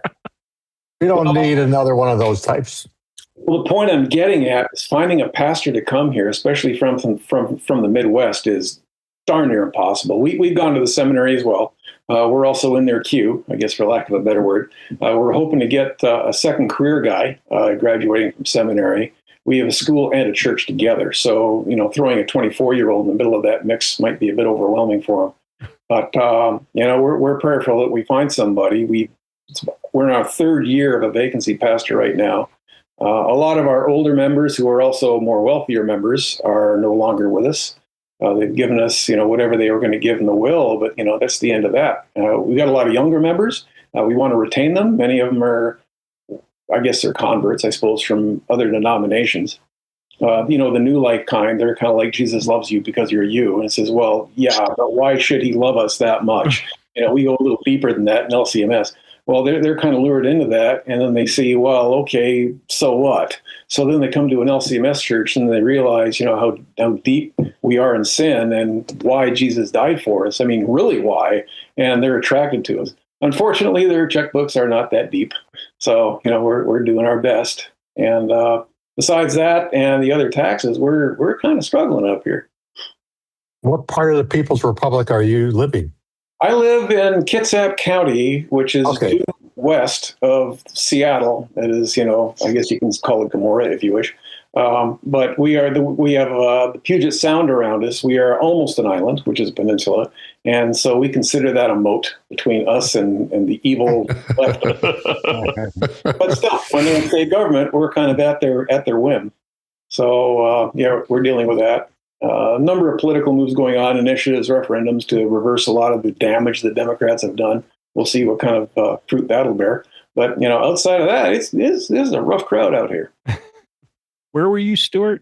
We don't need another one of those types. Well, the point I'm getting at is finding a pastor to come here, especially from the Midwest, is darn near impossible. We've gone to the seminary as well. We're also in their queue, I guess, for lack of a better word. We're hoping to get a second career guy graduating from seminary. We have a school and a church together. So, throwing a 24-year-old in the middle of that mix might be a bit overwhelming for him. But, we're prayerful that we find somebody. We're in our third year of a vacancy pastor right now. A lot of our older members who are also more wealthier members are no longer with us. They've given us, whatever they were going to give in the will, but, that's the end of that. We've got a lot of younger members. We want to retain them. Many of them are, I guess they're converts, I suppose, from other denominations. The new like kind, they're kind of like, Jesus loves you because you're you. And it says, well, yeah, but why should he love us that much? We go a little deeper than that in LCMS. Well, they're kind of lured into that, and then they see, well, okay, so what? So then they come to an LCMS church and they realize, how deep we are in sin and why Jesus died for us. I mean, really why? And they're attracted to us. Unfortunately, their checkbooks are not that deep. So, we're doing our best. And besides that and the other taxes, we're kind of struggling up here. What part of the People's Republic are you living? I live in Kitsap County, which is due west of Seattle. That is, I guess you can call it Gomorrah if you wish. But we have the Puget Sound around us. We are almost an island, which is a peninsula. And so we consider that a moat between us and the evil left. But still, when they say government, we're kind of at their whim. So, we're dealing with that. A number of political moves going on, initiatives, referendums to reverse a lot of the damage the Democrats have done. We'll see what kind of fruit that'll bear. But, outside of that, this is a rough crowd out here. Where were you, Stuart?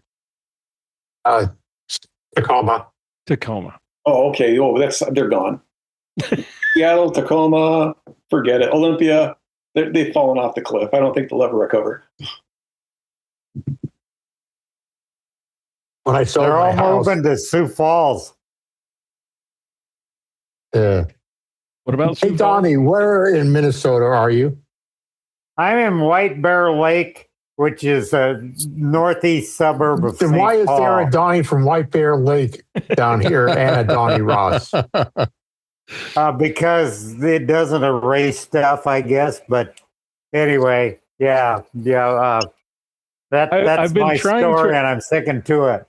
Tacoma. Oh, okay. Oh, they're gone. Seattle, Tacoma, forget it. Olympia, they've fallen off the cliff. I don't think they'll ever recover. When I sold They're my all house, moving to Sioux Falls. What about Hey, Donnie, where in Minnesota are you? I'm in White Bear Lake, which is a northeast suburb of Then St. why is Paul. there a Donnie from White Bear Lake down here and a Donnie Ross? Because it doesn't erase stuff, I guess. But anyway, that's I've been my trying story, to- and I'm sticking to it.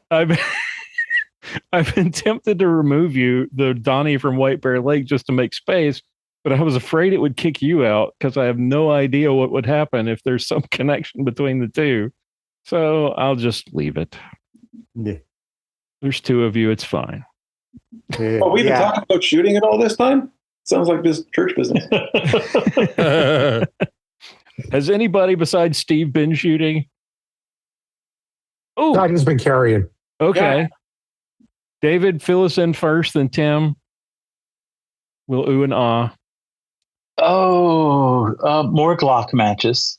I've been tempted to remove the Donnie from White Bear Lake just to make space, but I was afraid it would kick you out because I have no idea what would happen if there's some connection between the two. So I'll just leave it. Yeah. There's two of you. It's fine. Well, we've been talking about shooting it all this time? Sounds like this church business. Has anybody besides Steve been shooting? Oh, Titan's been carrying. okay. Yeah. David, fill us in first, then Tim. We'll ooh and ah. More Glock matches,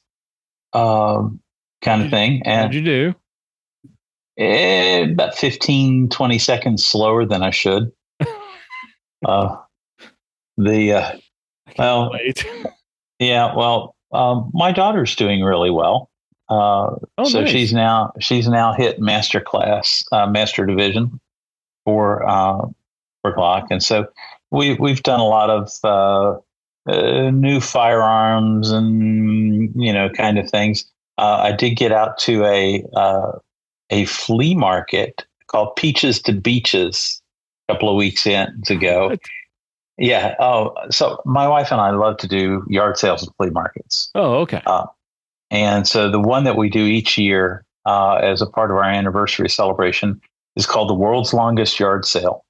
kind of thing. What'd And you do? about 15, 20 seconds slower than I should. Well, Wait. yeah, well, my daughter's doing really well. So nice. she's now hit master class, master division for Glock, and so we've done a lot of new firearms and kind of things. I did get out to a flea market called Peaches to Beaches a couple of weeks ago. What? Yeah. Oh, so my wife and I love to do yard sales and flea markets. Oh, okay. And so the one that we do each year as a part of our anniversary celebration is called the World's Longest Yard Sale.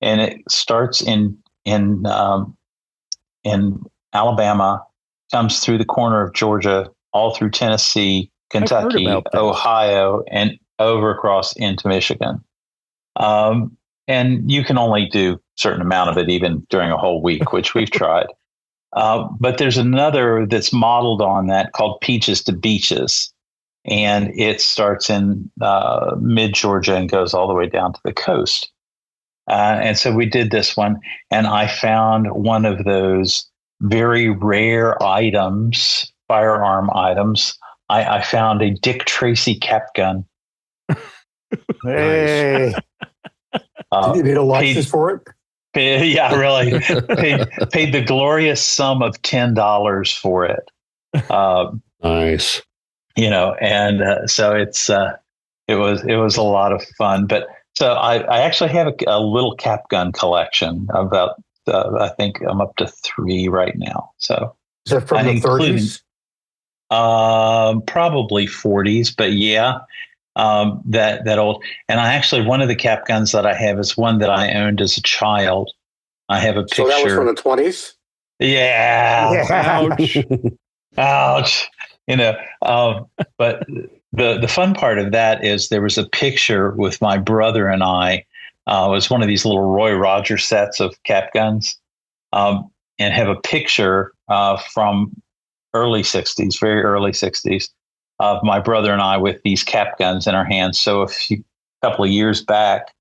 And it starts in Alabama, comes through the corner of Georgia, all through Tennessee, Kentucky, Ohio, and over across into Michigan. And you can only do a certain amount of it even during a whole week, which we've tried. But there's another that's modeled on that called Peaches to Beaches. And it starts in mid-Georgia and goes all the way down to the coast. And so we did this one, and I found one of those very rare items, firearm items. I found a Dick Tracy cap gun. Hey. You need a license for it? Yeah, really. paid the glorious sum of $10 for it. Nice. And so it was a lot of fun. But so I actually have a little cap gun collection. About I think I'm up to 3 right now. So is that from the 30s? Probably 40s, but yeah. That old, and I actually, one of the cap guns that I have is one that I owned as a child. I have a picture. So that was from the 20s? Yeah. Ouch. Ouch. But the fun part of that is there was a picture with my brother and I. It was one of these little Roy Rogers sets of cap guns, and have a picture from early 60s, very early 60s. Of my brother and I with these cap guns in our hands. So a couple of years back,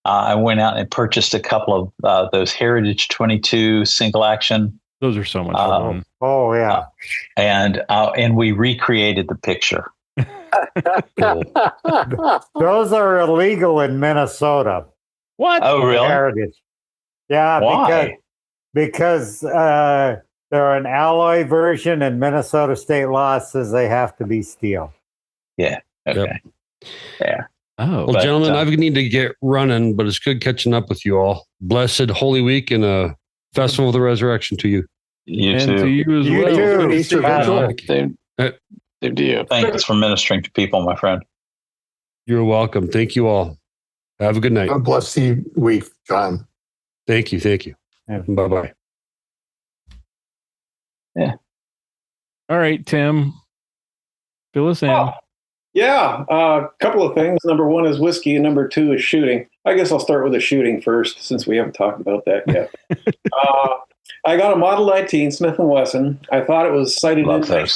I went out and purchased a couple of those Heritage 22 single action. Those are so much fun. Oh yeah, and we recreated the picture. Those are illegal in Minnesota. What? Oh, really? Heritage. Yeah. Why? Because they're an alloy version, and Minnesota state law says they have to be steel. Yeah. Okay. Yep. Yeah. Oh, well, gentlemen, I need to get running, but it's good catching up with you all. Blessed Holy Week and a Festival of the Resurrection to you. You and too. to you as You well. too. Easter vigil. Same to you. Thanks for ministering to people, my friend. You're welcome. Thank you all. Have a good night. God bless the week, John. Thank you. Thank you. Yeah. Bye-bye. Yeah. All right, Tim. Fill us in. Oh, yeah. A couple of things. Number one is whiskey, and number two is shooting. I guess I'll start with the shooting first, since we haven't talked about that yet. I got a Model 19 Smith & Wesson. I thought it was sighted in.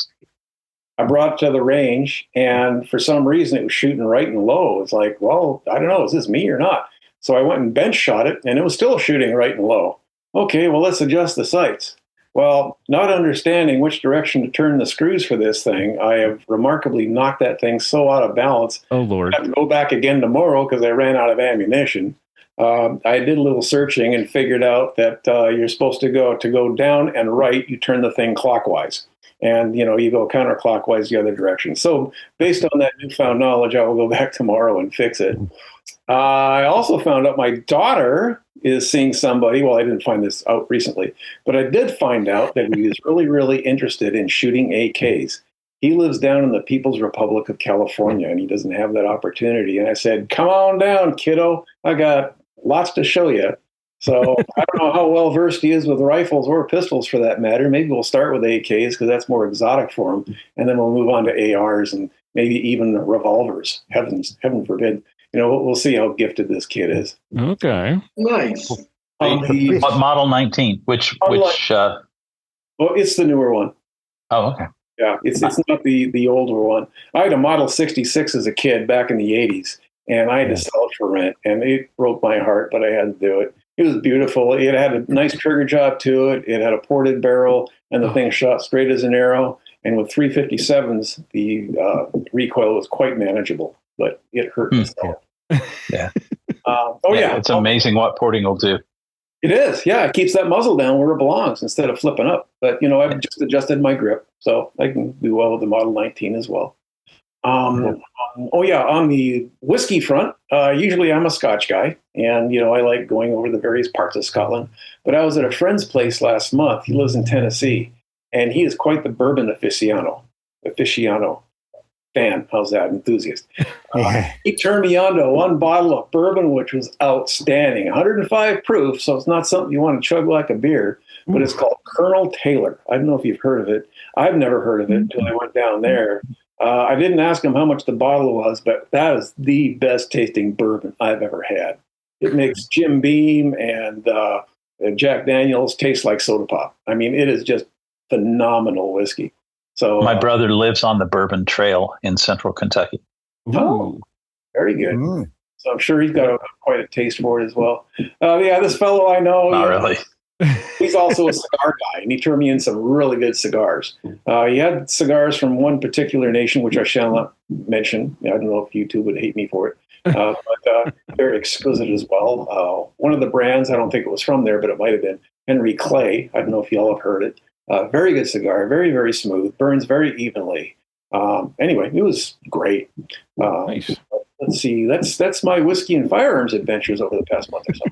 I brought it to the range, and for some reason it was shooting right and low. It's like, well, I don't know, is this me or not? So I went and bench shot it, and it was still shooting right and low. Okay, well, let's adjust the sights. Well, not understanding which direction to turn the screws for this thing, I have remarkably knocked that thing so out of balance. Oh, Lord. I have to go back again tomorrow because I ran out of ammunition. I did a little searching and figured out that you're supposed to go down and right, you turn the thing clockwise. And, you go counterclockwise the other direction. So based on that newfound knowledge, I will go back tomorrow and fix it. I also found out my daughter is seeing somebody. Well, I didn't find this out recently, but I did find out that he is really, really interested in shooting AKs. He lives down in the People's Republic of California, and he doesn't have that opportunity. And I said, come on down, kiddo. I got lots to show you. So I don't know how well versed he is with rifles or pistols for that matter. Maybe we'll start with AKs because that's more exotic for him. And then we'll move on to ARs and maybe even revolvers. Heaven forbid. We'll see how gifted this kid is. Okay. Nice. What model 19? Which? It's the newer one. Oh, okay. Yeah, it's not the older one. I had a Model 66 as a kid back in the 80s, and I had to sell it for rent, and it broke my heart, but I had to do it. It was beautiful. It had a nice trigger job to it. It had a ported barrel, and the thing shot straight as an arrow. And with 357s, the recoil was quite manageable, but it hurt to sell. Yeah. It's amazing what porting will do. It is. Yeah, it keeps that muzzle down where it belongs instead of flipping up. But, I've just adjusted my grip, so I can do well with the Model 19 as well. On the whiskey front, usually I'm a Scotch guy, and, I like going over the various parts of Scotland. But I was at a friend's place last month. He lives in Tennessee, and he is quite the bourbon aficionado fan. How's that? Enthusiast. He turned me on to one bottle of bourbon, which was outstanding. 105 proof, so it's not something you want to chug like a beer, but it's called Colonel Taylor. I don't know if you've heard of it. I've never heard of it until I went down there. I didn't ask him how much the bottle was, but that is the best tasting bourbon I've ever had. It makes Jim Beam and Jack Daniels taste like soda pop. I mean, it is just phenomenal whiskey. So my brother lives on the Bourbon Trail in central Kentucky. Oh, very good. Mm. So I'm sure he's got quite a taste for it as well. This fellow I know. Not really. He's also a cigar guy, and he turned me in some really good cigars. He had cigars from one particular nation, which I shall not mention. I don't know if you two would hate me for it, but very exquisite as well. One of the brands, I don't think it was from there, but it might have been Henry Clay. I don't know if you all have heard it. Very good cigar, very, very smooth, burns very evenly. Anyway, it was great. Nice. Let's see. That's my whiskey and firearms adventures over the past month or so.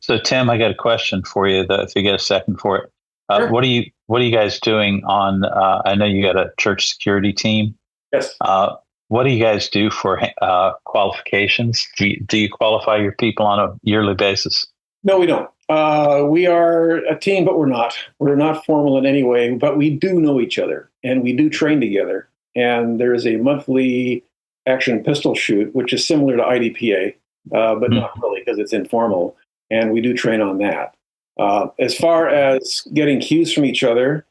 So, Tim, I got a question for you. If you get a second for it, Sure. What are you guys doing on? I know you got a church security team. Yes. What do you guys do for qualifications? Do you qualify your people on a yearly basis? No, we don't. We are a team, but we're not. We're not formal in any way, but we do know each other, and we do train together. And there is a monthly action pistol shoot, which is similar to IDPA, but not really because it's informal. And we do train on that. As far as getting cues from each other,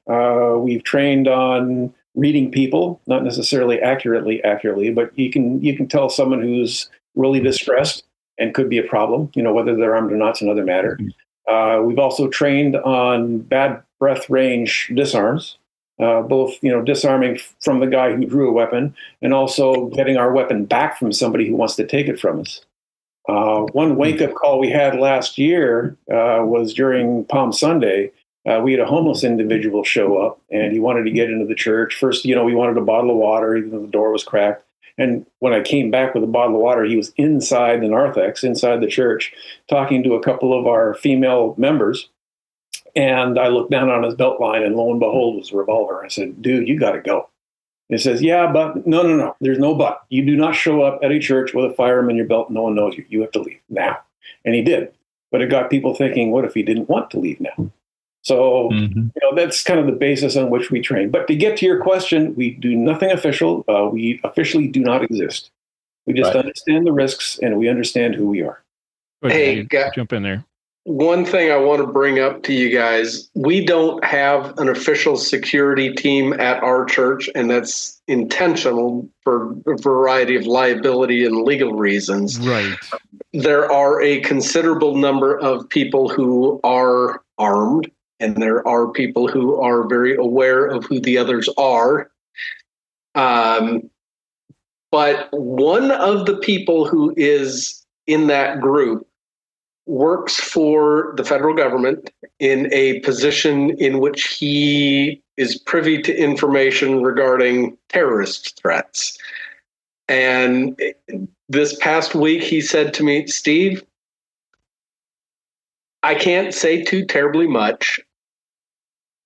we've trained on reading people, not necessarily accurately, but you can tell someone who's really distressed and could be a problem. Whether they're armed or not is another matter. We've also trained on bad breath range disarms, both disarming from the guy who drew a weapon and also getting our weapon back from somebody who wants to take it from us. One wake-up call we had last year was during Palm Sunday. We had a homeless individual show up, and he wanted to get into the church. First, we wanted a bottle of water, even though the door was cracked. And when I came back with a bottle of water, he was inside the narthex, inside the church, talking to a couple of our female members. And I looked down on his belt line, and lo and behold, it was a revolver. I said, "Dude, you got to go." He says, "Yeah, but no. There's no but. You do not show up at a church with a firearm in your belt. No one knows you. You have to leave now." And he did. But it got people thinking, what if he didn't want to leave now? So, that's kind of the basis on which we train. But to get to your question, we do nothing official. We officially do not exist. We just understand the risks, and we understand who we are. Hey, jump in there. One thing I want to bring up to you guys, we don't have an official security team at our church, and that's intentional for a variety of liability and legal reasons. Right. There are a considerable number of people who are armed, and there are people who are very aware of who the others are. But one of the people who is in that group works for the federal government in a position in which he is privy to information regarding terrorist threats. And this past week, he said to me, "Steve, I can't say too terribly much,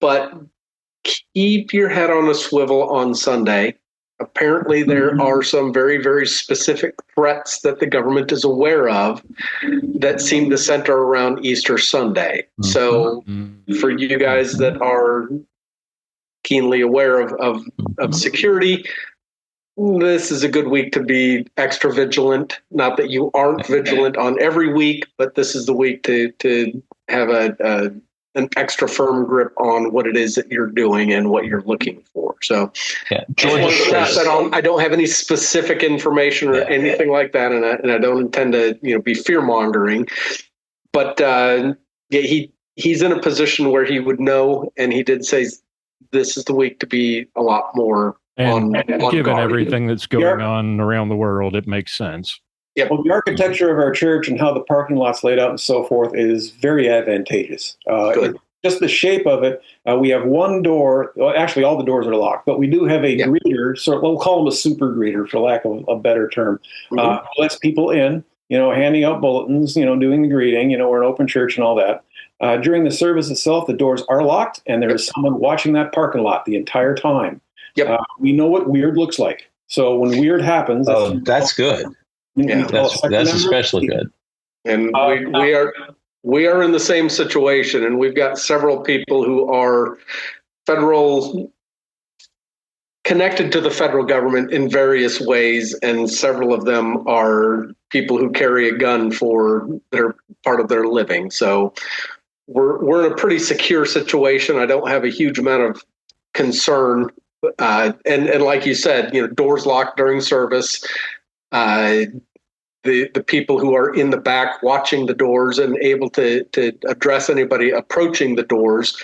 but keep your head on a swivel on Sunday. Apparently, there are some very, very specific threats that the government is aware of that seem to center around Easter Sunday. So for you guys that are keenly aware of security, this is a good week to be extra vigilant. Not that you aren't vigilant on every week, but this is the week to have an extra firm grip on what it is that you're doing and what you're looking for. So, Georgia says, I don't have any specific information or anything like that, and I don't intend to be fear mongering. But he's in a position where he would know, and he did say this is the week to be a lot more. And given guard. everything that's going on around the world, it makes sense. Yeah, well, the architecture of our church and how the parking lot's laid out and so forth is very advantageous. Just the shape of it. We have one door. Well, actually, all the doors are locked, but we do have a greeter. So we'll call him a super greeter, for lack of a better term. Lets people in, handing out bulletins, doing the greeting. We're an open church and all that. During the service itself, the doors are locked, and there is someone watching that parking lot the entire time. We know what weird looks like. So when weird happens, that's good. That's especially good. And we are in the same situation, and we've got several people who are connected to the federal government in various ways, and several of them are people who carry a gun that are part of their living. So we're in a pretty secure situation. I don't have a huge amount of concern. And like you said, doors locked during service. The people who are in the back watching the doors and able to address anybody approaching the doors,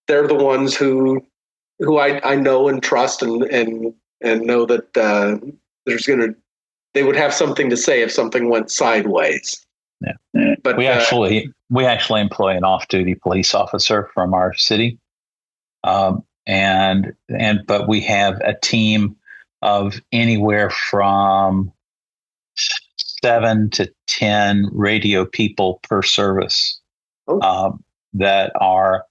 they're the ones who I know and trust and know that they would have something to say if something went sideways. Yeah. But we actually employ an off-duty police officer from our city, but we have a team of anywhere from 7 to 10 radio people per service that are,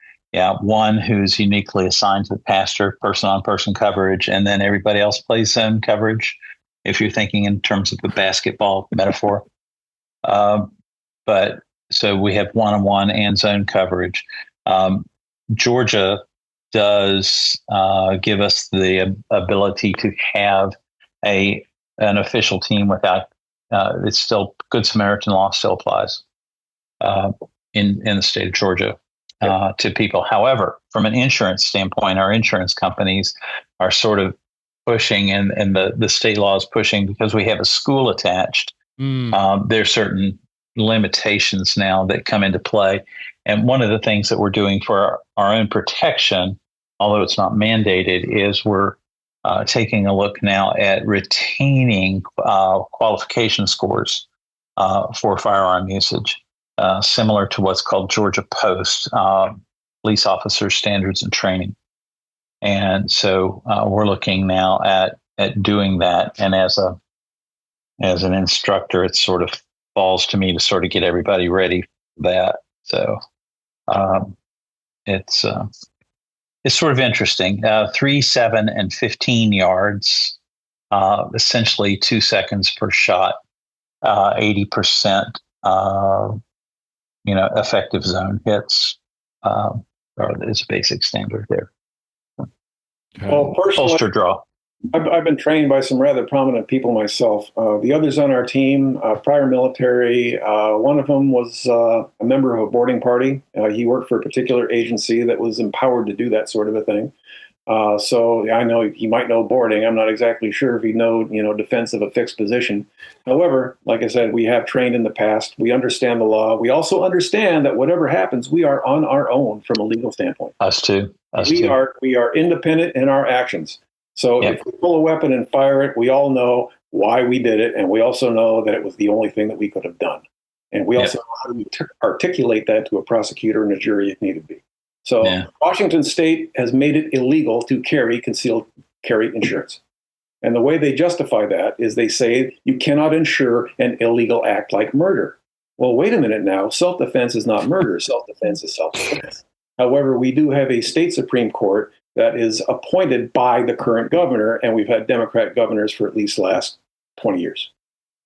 one who's uniquely assigned to the pastor, person-on-person coverage, and then everybody else plays zone coverage, if you're thinking in terms of the basketball metaphor. But so we have one-on-one and zone coverage. Georgia does give us the ability to have an official team without. It's still Good Samaritan law still applies in the state of Georgia to people. However, from an insurance standpoint, our insurance companies are sort of pushing, and the state law is pushing because we have a school attached. There's certain limitations now that come into play. And one of the things that we're doing for our own protection, although it's not mandated, is we're taking a look now at retaining qualification scores for firearm usage, similar to what's called Georgia Post, Police Officer Standards and Training. And so we're looking now at doing that. And as an instructor, it sort of falls to me to sort of get everybody ready for that. So it's sort of interesting. 3, 7, and 15 yards, essentially 2 seconds per shot, 80%, effective zone hits is a basic standard there. Well, personally, holster draw. I've been trained by some rather prominent people myself. The others on our team, prior military, one of them was a member of a boarding party. He worked for a particular agency that was empowered to do that sort of a thing. So I know he might know boarding. I'm not exactly sure if he'd know, defense of a fixed position. However, like I said, we have trained in the past. We understand the law. We also understand that whatever happens, we are on our own from a legal standpoint. Us too. We are independent in our actions. So if we pull a weapon and fire it, we all know why we did it. And we also know that it was the only thing that we could have done. And we also know how to articulate that to a prosecutor and a jury if needed be. So Washington State has made it illegal to carry concealed carry insurance. And the way they justify that is they say you cannot insure an illegal act like murder. Well, wait a minute now. Self-defense is not murder. Self-defense is self-defense. However, we do have a state Supreme Court that is appointed by the current governor, and we've had Democrat governors for at least the last 20 years.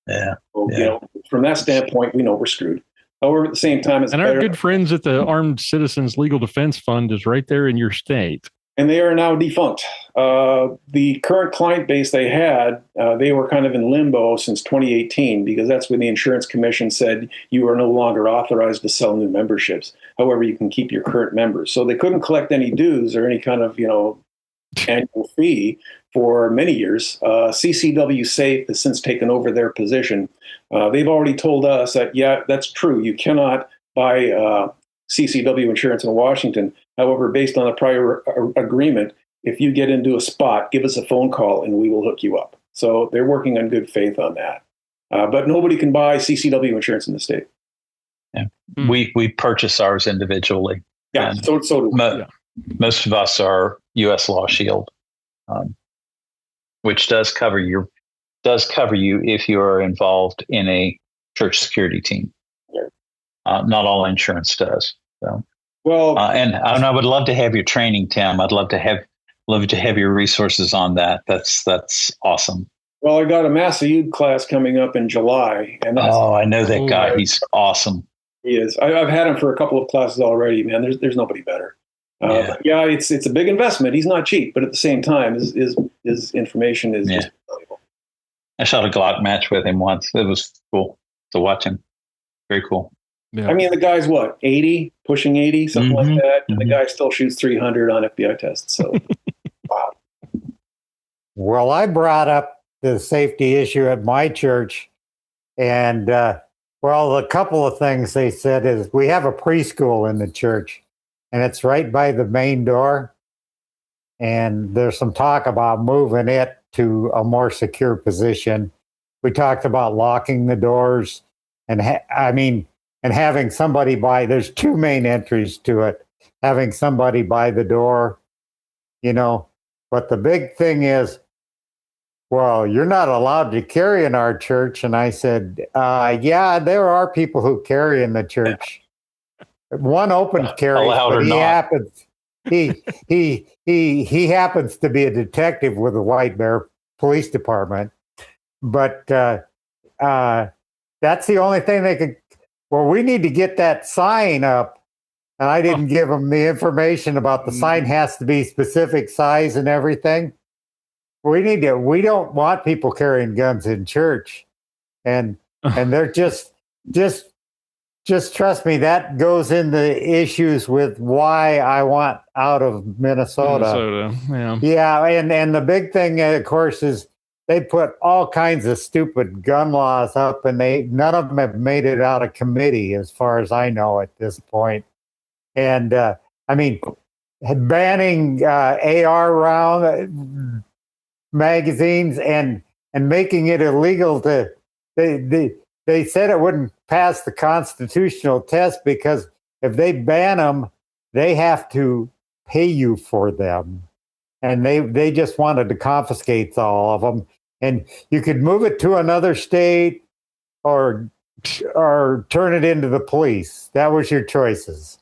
So, from that standpoint, we know we're screwed. However, at the same time, our good friends at the Armed Citizens Legal Defense Fund is right there in your state. and they are now defunct. The current client base they had, they were kind of in limbo since 2018 because that's when the insurance commission said you are no longer authorized to sell new memberships. However, you can keep your current members. So they couldn't collect any dues or any kind of annual fee for many years. CCW Safe has since taken over their position. They've already told us that, yeah, that's true. You cannot buy CCW insurance in Washington. However, based on a prior agreement, if you get into a spot, give us a phone call and we will hook you up. So they're working on good faith on that. But nobody can buy CCW insurance in the state. Yeah. We purchase ours individually. Yeah, so do we. Most of us are U.S. Law Shield, which does cover you if you are involved in a church security team. Not all insurance does. So. Well, and I would love to have your training, Tim. I'd love to have your resources on that. That's awesome. Well, I got a Massey class coming up in July, and I know that guy. He's awesome. He is. I've had him for a couple of classes already. Man, there's nobody better. It's a big investment. He's not cheap, but at the same time, his information is just valuable. I shot a Glock match with him once. It was cool to watch him. Very cool. Yeah. I mean, the guy's 80, pushing 80, something like that. And the guy still shoots 300 on FBI tests. So, wow. Well, I brought up the safety issue at my church. And, a couple of things they said is we have a preschool in the church, and it's right by the main door. And there's some talk about moving it to a more secure position. We talked about locking the doors and having somebody there's two main entries to it, having somebody by the door, but the big thing is, well, you're not allowed to carry in our church. And I said, yeah, there are people who carry in the church. One open carries, but he happens to be a detective with the White Bear Police Department. But that's the only thing they could. Well, we need to get that sign up. And I didn't give them the information about the sign has to be specific size and everything. We don't want people carrying guns in church. And they're just trust me, that goes into issues with why I want out of Minnesota. Yeah. And the big thing, of course, is they put all kinds of stupid gun laws up, and none of them have made it out of committee, as far as I know at this point. And banning AR round magazines and making it illegal they said it wouldn't pass the constitutional test because if they ban them, they have to pay you for them. And they just wanted to confiscate all of them. And you could move it to another state or turn it into the police. That was your choices.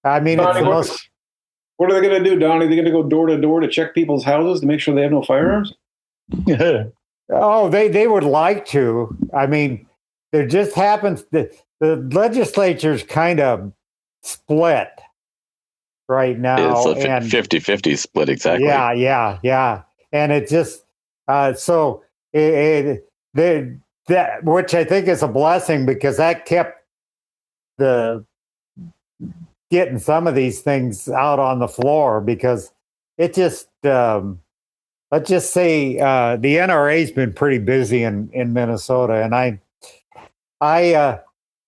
I mean, Donnie, what are they going to do, Donnie? They're going to go door to door to check people's houses to make sure they have no firearms? Oh, they would like to. I mean, there just happens the legislature's kind of split right now. It's a 50-50 split, exactly. Yeah. And it just that which I think is a blessing because that kept getting some of these things out on the floor because it just let's just say the NRA's been pretty busy in Minnesota, and I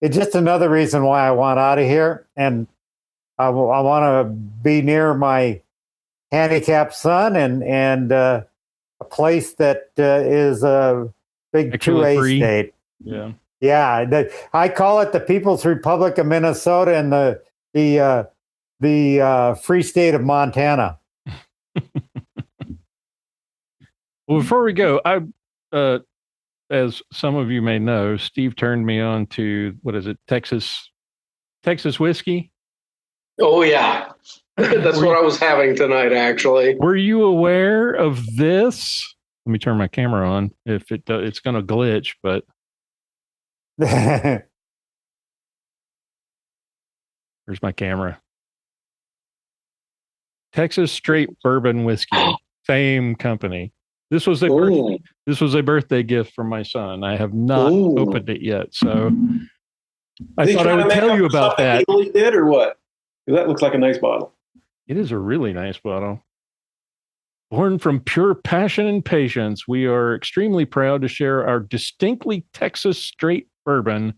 it's just another reason why I want out of here, and I want to be near my handicapped son and a place that is a big 2A state. Yeah. I call it the People's Republic of Minnesota and the Free State of Montana. Well, before we go, as some of you may know, Steve turned me on to Texas whiskey. Oh yeah, that's what I was having tonight. Actually, were you aware of this? Let me turn my camera on. If it's going to glitch, but where's my camera? Texas Straight Bourbon Whiskey, same company. This was a birthday gift from my son. I have not opened it yet, so I thought I would tell you about that. He really did, or what? That looks like a nice bottle. It is a really nice bottle. Born from pure passion and patience, we are extremely proud to share our distinctly Texas Straight Bourbon.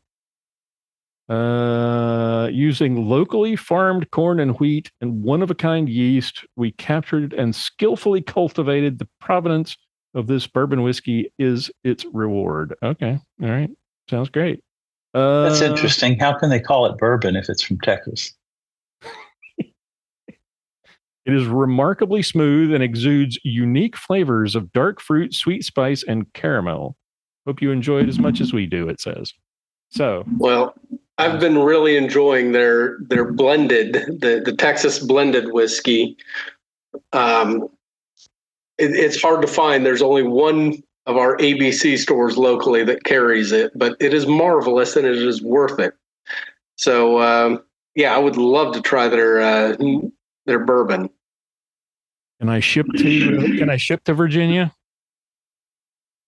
Using locally farmed corn and wheat and one-of-a-kind yeast, we captured and skillfully cultivated the provenance of this bourbon whiskey is its reward. Okay. All right. Sounds great. That's interesting. How can they call it bourbon if it's from Texas? It is remarkably smooth and exudes unique flavors of dark fruit, sweet spice, and caramel. Hope you enjoy it as much as we do, it says. So, well, I've been really enjoying their blended, the Texas blended whiskey. It's hard to find. There's only one of our ABC stores locally that carries it, but it is marvelous and it is worth it. So, I would love to try their bourbon. Can I ship to Virginia?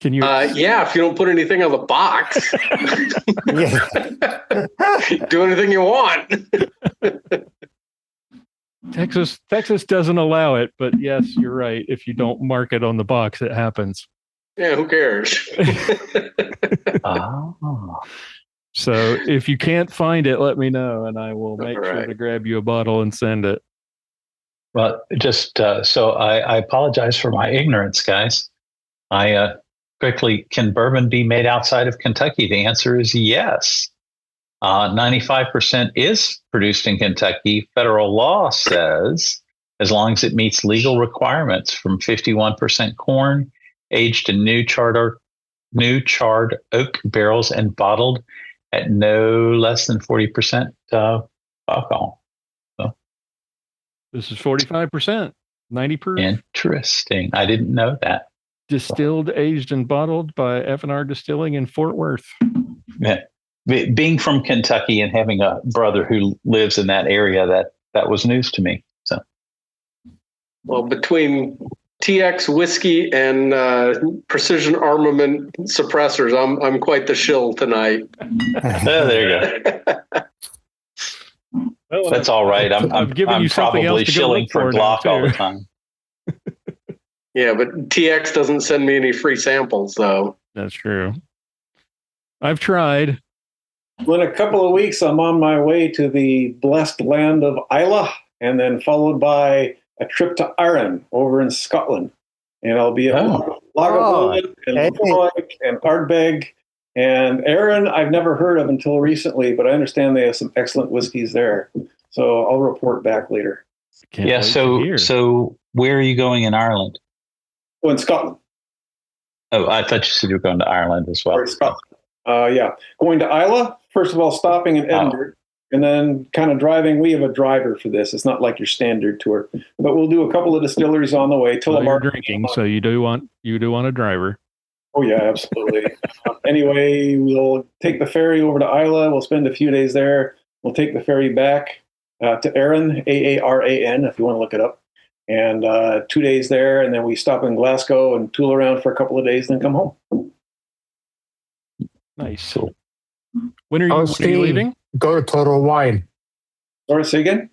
Can you? Yeah, if you don't put anything on the box, do anything you want. Texas doesn't allow it, but yes, you're right. If you don't mark it on the box, it happens. Yeah, who cares? So if you can't find it, let me know, and I will make sure to grab you a bottle and send it. Well, just so I apologize for my ignorance, guys. Quickly, can bourbon be made outside of Kentucky? The answer is yes. 95% is produced in Kentucky. Federal law says as long as it meets legal requirements from 51% corn, aged in new charred oak barrels and bottled at no less than 40% alcohol. So, this is 45%, 90 proof. Interesting. I didn't know that. Distilled, aged, and bottled by F&R Distilling in Fort Worth. Yeah. Being from Kentucky and having a brother who lives in that area, that was news to me. So, well, between TX whiskey and precision armament suppressors, I'm quite the shill tonight. There you go. Well, that's all right. I'm probably shilling for Glock all the time. Yeah, but TX doesn't send me any free samples, though. That's true. I've tried. Well, in a couple of weeks, I'm on my way to the blessed land of Islay, and then followed by a trip to Arran over in Scotland. And I'll be at Lagavulin and Limerick and Ardbeg. And Arran, I've never heard of until recently, but I understand they have some excellent whiskeys there. So I'll report back later. So where are you going in Ireland? Oh, in Scotland. Oh, I thought you said you were going to Ireland as well. Scotland. Yeah. Going to Islay, first of all, stopping in Edinburgh, and then kind of driving. We have a driver for this. It's not like your standard tour, but we'll do a couple of distilleries on the way. You're drinking, so you do want a driver. Oh, yeah, absolutely. Anyway, we'll take the ferry over to Islay. We'll spend a few days there. We'll take the ferry back to Arran, Aaran, if you want to look it up. And 2 days there, and then we stop in Glasgow and tool around for a couple of days, then come home. Nice. When are you leaving? Go to Total Wine. Sorry, say again?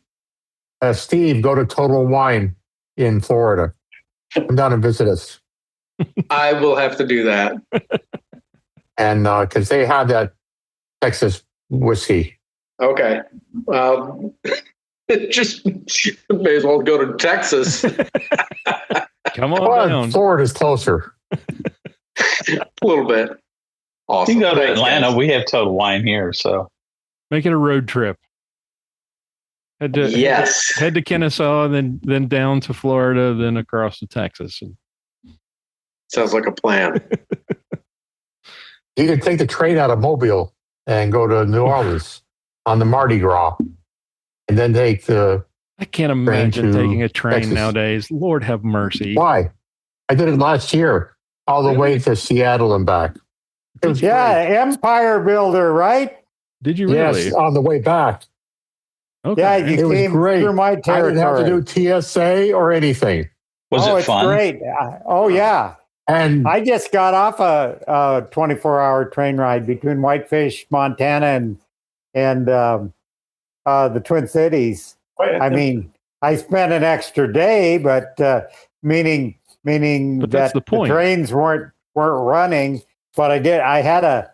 Steve, go to Total Wine in Florida. Come down and visit us. I will have to do that. And because they have that Texas whiskey. Okay. Just may as well go to Texas. Come on down. Florida's closer. A little bit. Awesome. You can go to Atlanta. We have Total Wine here, so make it a road trip. Head to Kennesaw, then down to Florida, then across to Texas. Sounds like a plan. You can take the train out of Mobile and go to New Orleans on the Mardi Gras. And then take the. I can't imagine taking a train Texas. Nowadays. Lord have mercy. Why? I did it last year, all the way to Seattle and back. Empire Builder, right? Did you really? Yes, on the way back. Okay. Yeah, you It was came great. through my I didn't have territory. to do TSA or anything. Was it it's fun? great. Oh, yeah. And I just got off a 24-hour train ride between Whitefish, Montana, and the Twin Cities. I mean, I spent an extra day, but meaning But that's that the point. trains weren't running. But I had a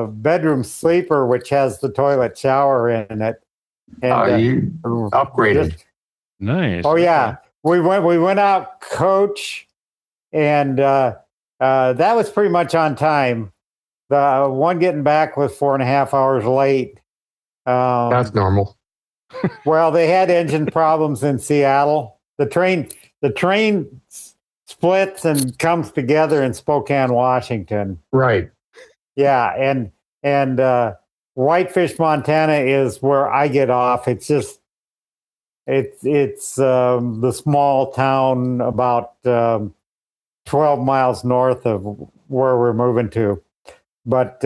bedroom sleeper which has the toilet shower in it, and you upgraded. Nice. oh yeah, we went out coach, and that was pretty much on time. The one getting back was 4.5 hours late. That's normal. Well, they had engine problems in Seattle. The train splits and comes together in Spokane, Washington. Right. Yeah, and Whitefish, Montana is where I get off. It's just it's the small town about 12 miles north of where we're moving to. But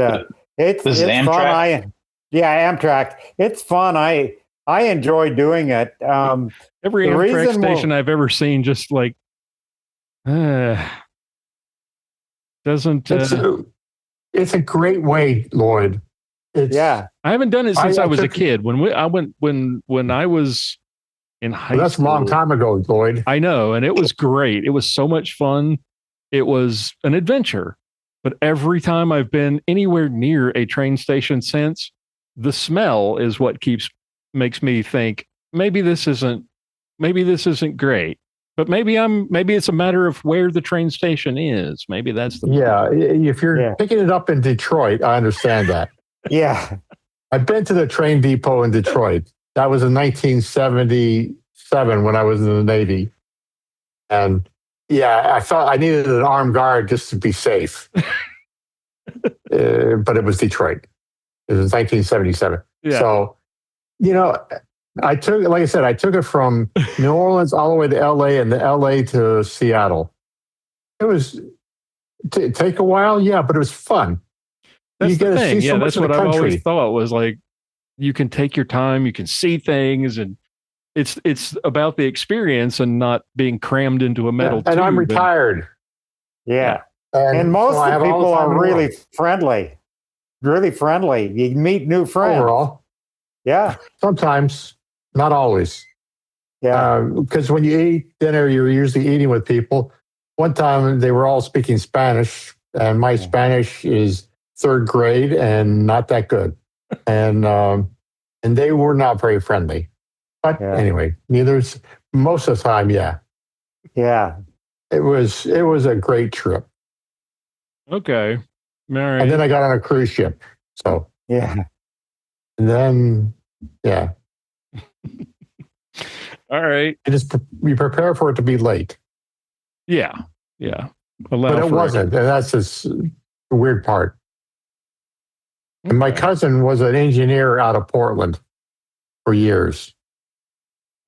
it's fun. Amtrak. It's fun. I enjoy doing it. Every Amtrak station I've ever seen just like doesn't. It's a great way, Lloyd. I haven't done it since I was a kid. When I was in high school. That's a long time ago, Lloyd. I know, and it was great. It was so much fun. It was an adventure. But every time I've been anywhere near a train station since, the smell is what makes me think maybe this isn't great. But maybe it's a matter of where the train station is. Maybe that's the if you're picking it up in Detroit, I understand that. Yeah. I've been to the train depot in Detroit. That was in 1977 when I was in the Navy. And I thought I needed an armed guard just to be safe. But it was Detroit. It was 1977. Yeah. So, I took it from New Orleans all the way to LA and the LA to Seattle. It was take a while, but it was fun. That's the thing. Yeah, that's what I've always thought was like, you can take your time, you can see things, and it's about the experience and not being crammed into a metal tube. And I'm retired. Yeah. And most of the people are really friendly. Really friendly. You meet new friends. Overall. Yeah. Sometimes. Not always. Yeah. Because when you eat dinner, you're usually eating with people. One time they were all speaking Spanish, and my Spanish is third grade and not that good. And they were not very friendly. But anyway, most of the time, Yeah. It was a great trip. Okay. All right. And then I got on a cruise ship. So yeah. And then All right. You prepare for it to be late. Yeah. But it wasn't. And that's the weird part. Okay. And my cousin was an engineer out of Portland for years.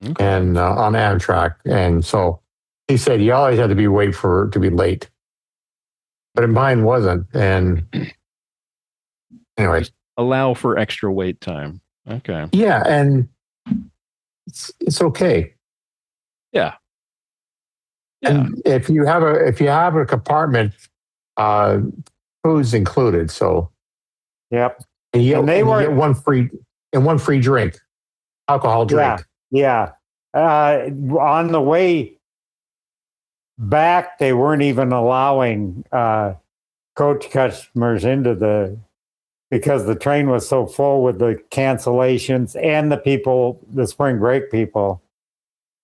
Okay. And on Amtrak. And so he said you always had to be wait for it to be late. But mine wasn't. And anyway. Allow for extra wait time. Okay. Yeah, and it's okay. Yeah. And if you have a compartment, food's included. So. Yep. And you get one free drink, alcohol drink. Yeah. On the way back, they weren't even allowing coach customers because the train was so full with the cancellations and the spring break people,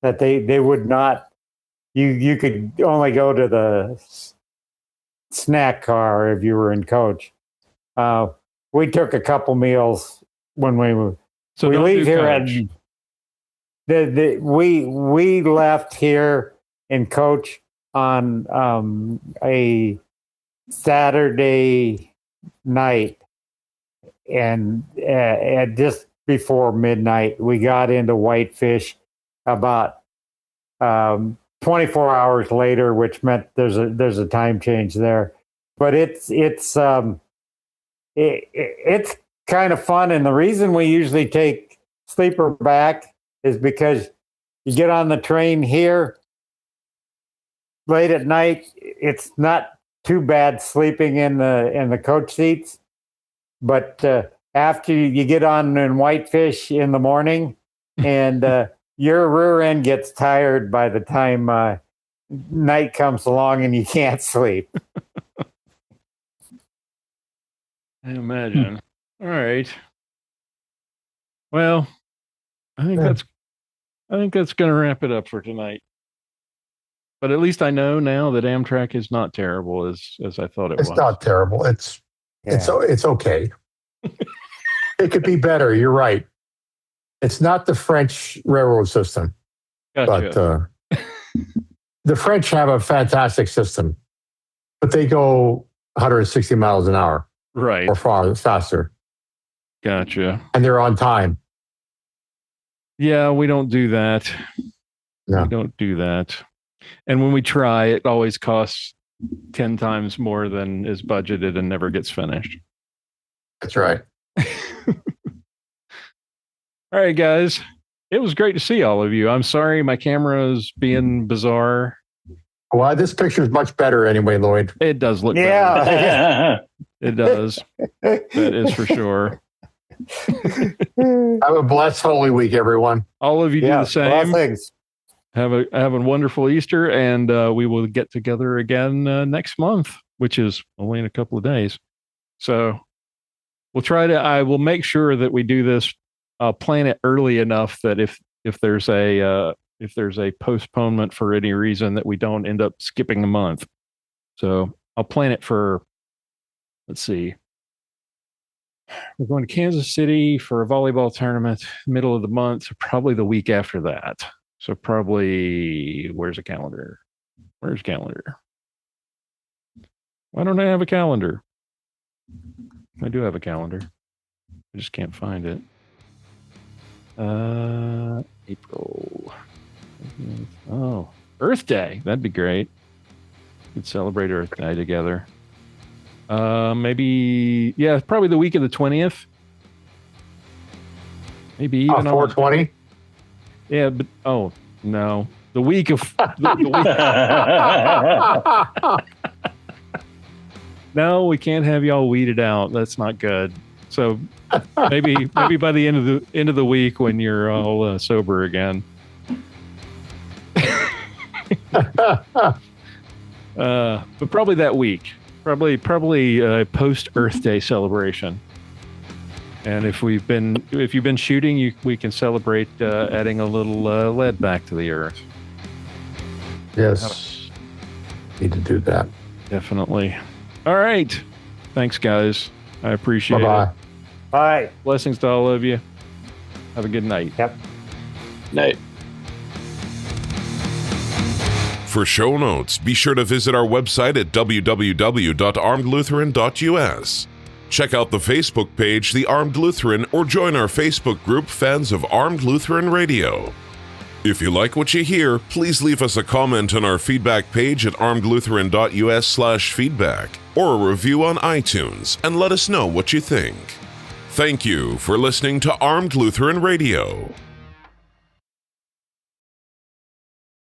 that they would not. You could only go to the snack car if you were in coach. We took a couple meals when we leave here and we left here in coach on a Saturday night, and at just before midnight we got into Whitefish about 24 hours later, which meant there's a time change there. But it's kind of fun. And the reason we usually take sleeper back is because you get on the train here late at night. It's not too bad sleeping in the coach seats, but after you get on in Whitefish in the morning, and your rear end gets tired by the time night comes along and you can't sleep. I imagine. All right. Well, I think that's going to wrap it up for tonight. But at least I know now that Amtrak is not terrible as I thought it was. It's not terrible. It's okay. It could be better. You're right. It's not the French railroad system, Gotcha. but the French have a fantastic system, but they go 160 miles an hour, right, or far faster. Gotcha. And they're on time. Yeah, we don't do that. No. We don't do that. And when we try, it always costs 10 times more than is budgeted and never gets finished. That's right. All right, guys. It was great to see all of you. I'm sorry my camera is being bizarre. Well, this picture is much better anyway, Lloyd. It does look Yeah. better. It does. That is for sure. Have a blessed Holy Week, everyone. All of you do the same. Blessings. Have a wonderful Easter, and we will get together again next month, which is only in a couple of days. So I will make sure that we do this. I'll plan it early enough that if there's a postponement for any reason, that we don't end up skipping a month. So I'll plan it for, let's see, we're going to Kansas City for a volleyball tournament, middle of the month, so probably the week after that. So probably, where's a calendar? Where's calendar? Why don't I have a calendar? I do have a calendar. I just can't find it. April. Oh, Earth Day. That'd be great. We'd celebrate Earth Day together. Maybe, yeah, probably the week of the 20th. Maybe even 420. Yeah, but no, the week of the week. No, we can't have y'all weeded out. That's not good. So maybe by the end of the week when you're all sober again. But probably that week. Probably post Earth Day celebration. And if you've been shooting, we can celebrate adding a little lead back to the Earth. Yes, need to do that. Definitely. All right. Thanks, guys. I appreciate it. Bye. Blessings to all of you. Have a good night. Yep. Night. For show notes, be sure to visit our website at www.armedlutheran.us. Check out the Facebook page, The Armed Lutheran, or join our Facebook group, Fans of Armed Lutheran Radio. If you like what you hear, please leave us a comment on our feedback page at armedlutheran.us/feedback, or a review on iTunes, and let us know what you think. Thank you for listening to Armed Lutheran Radio.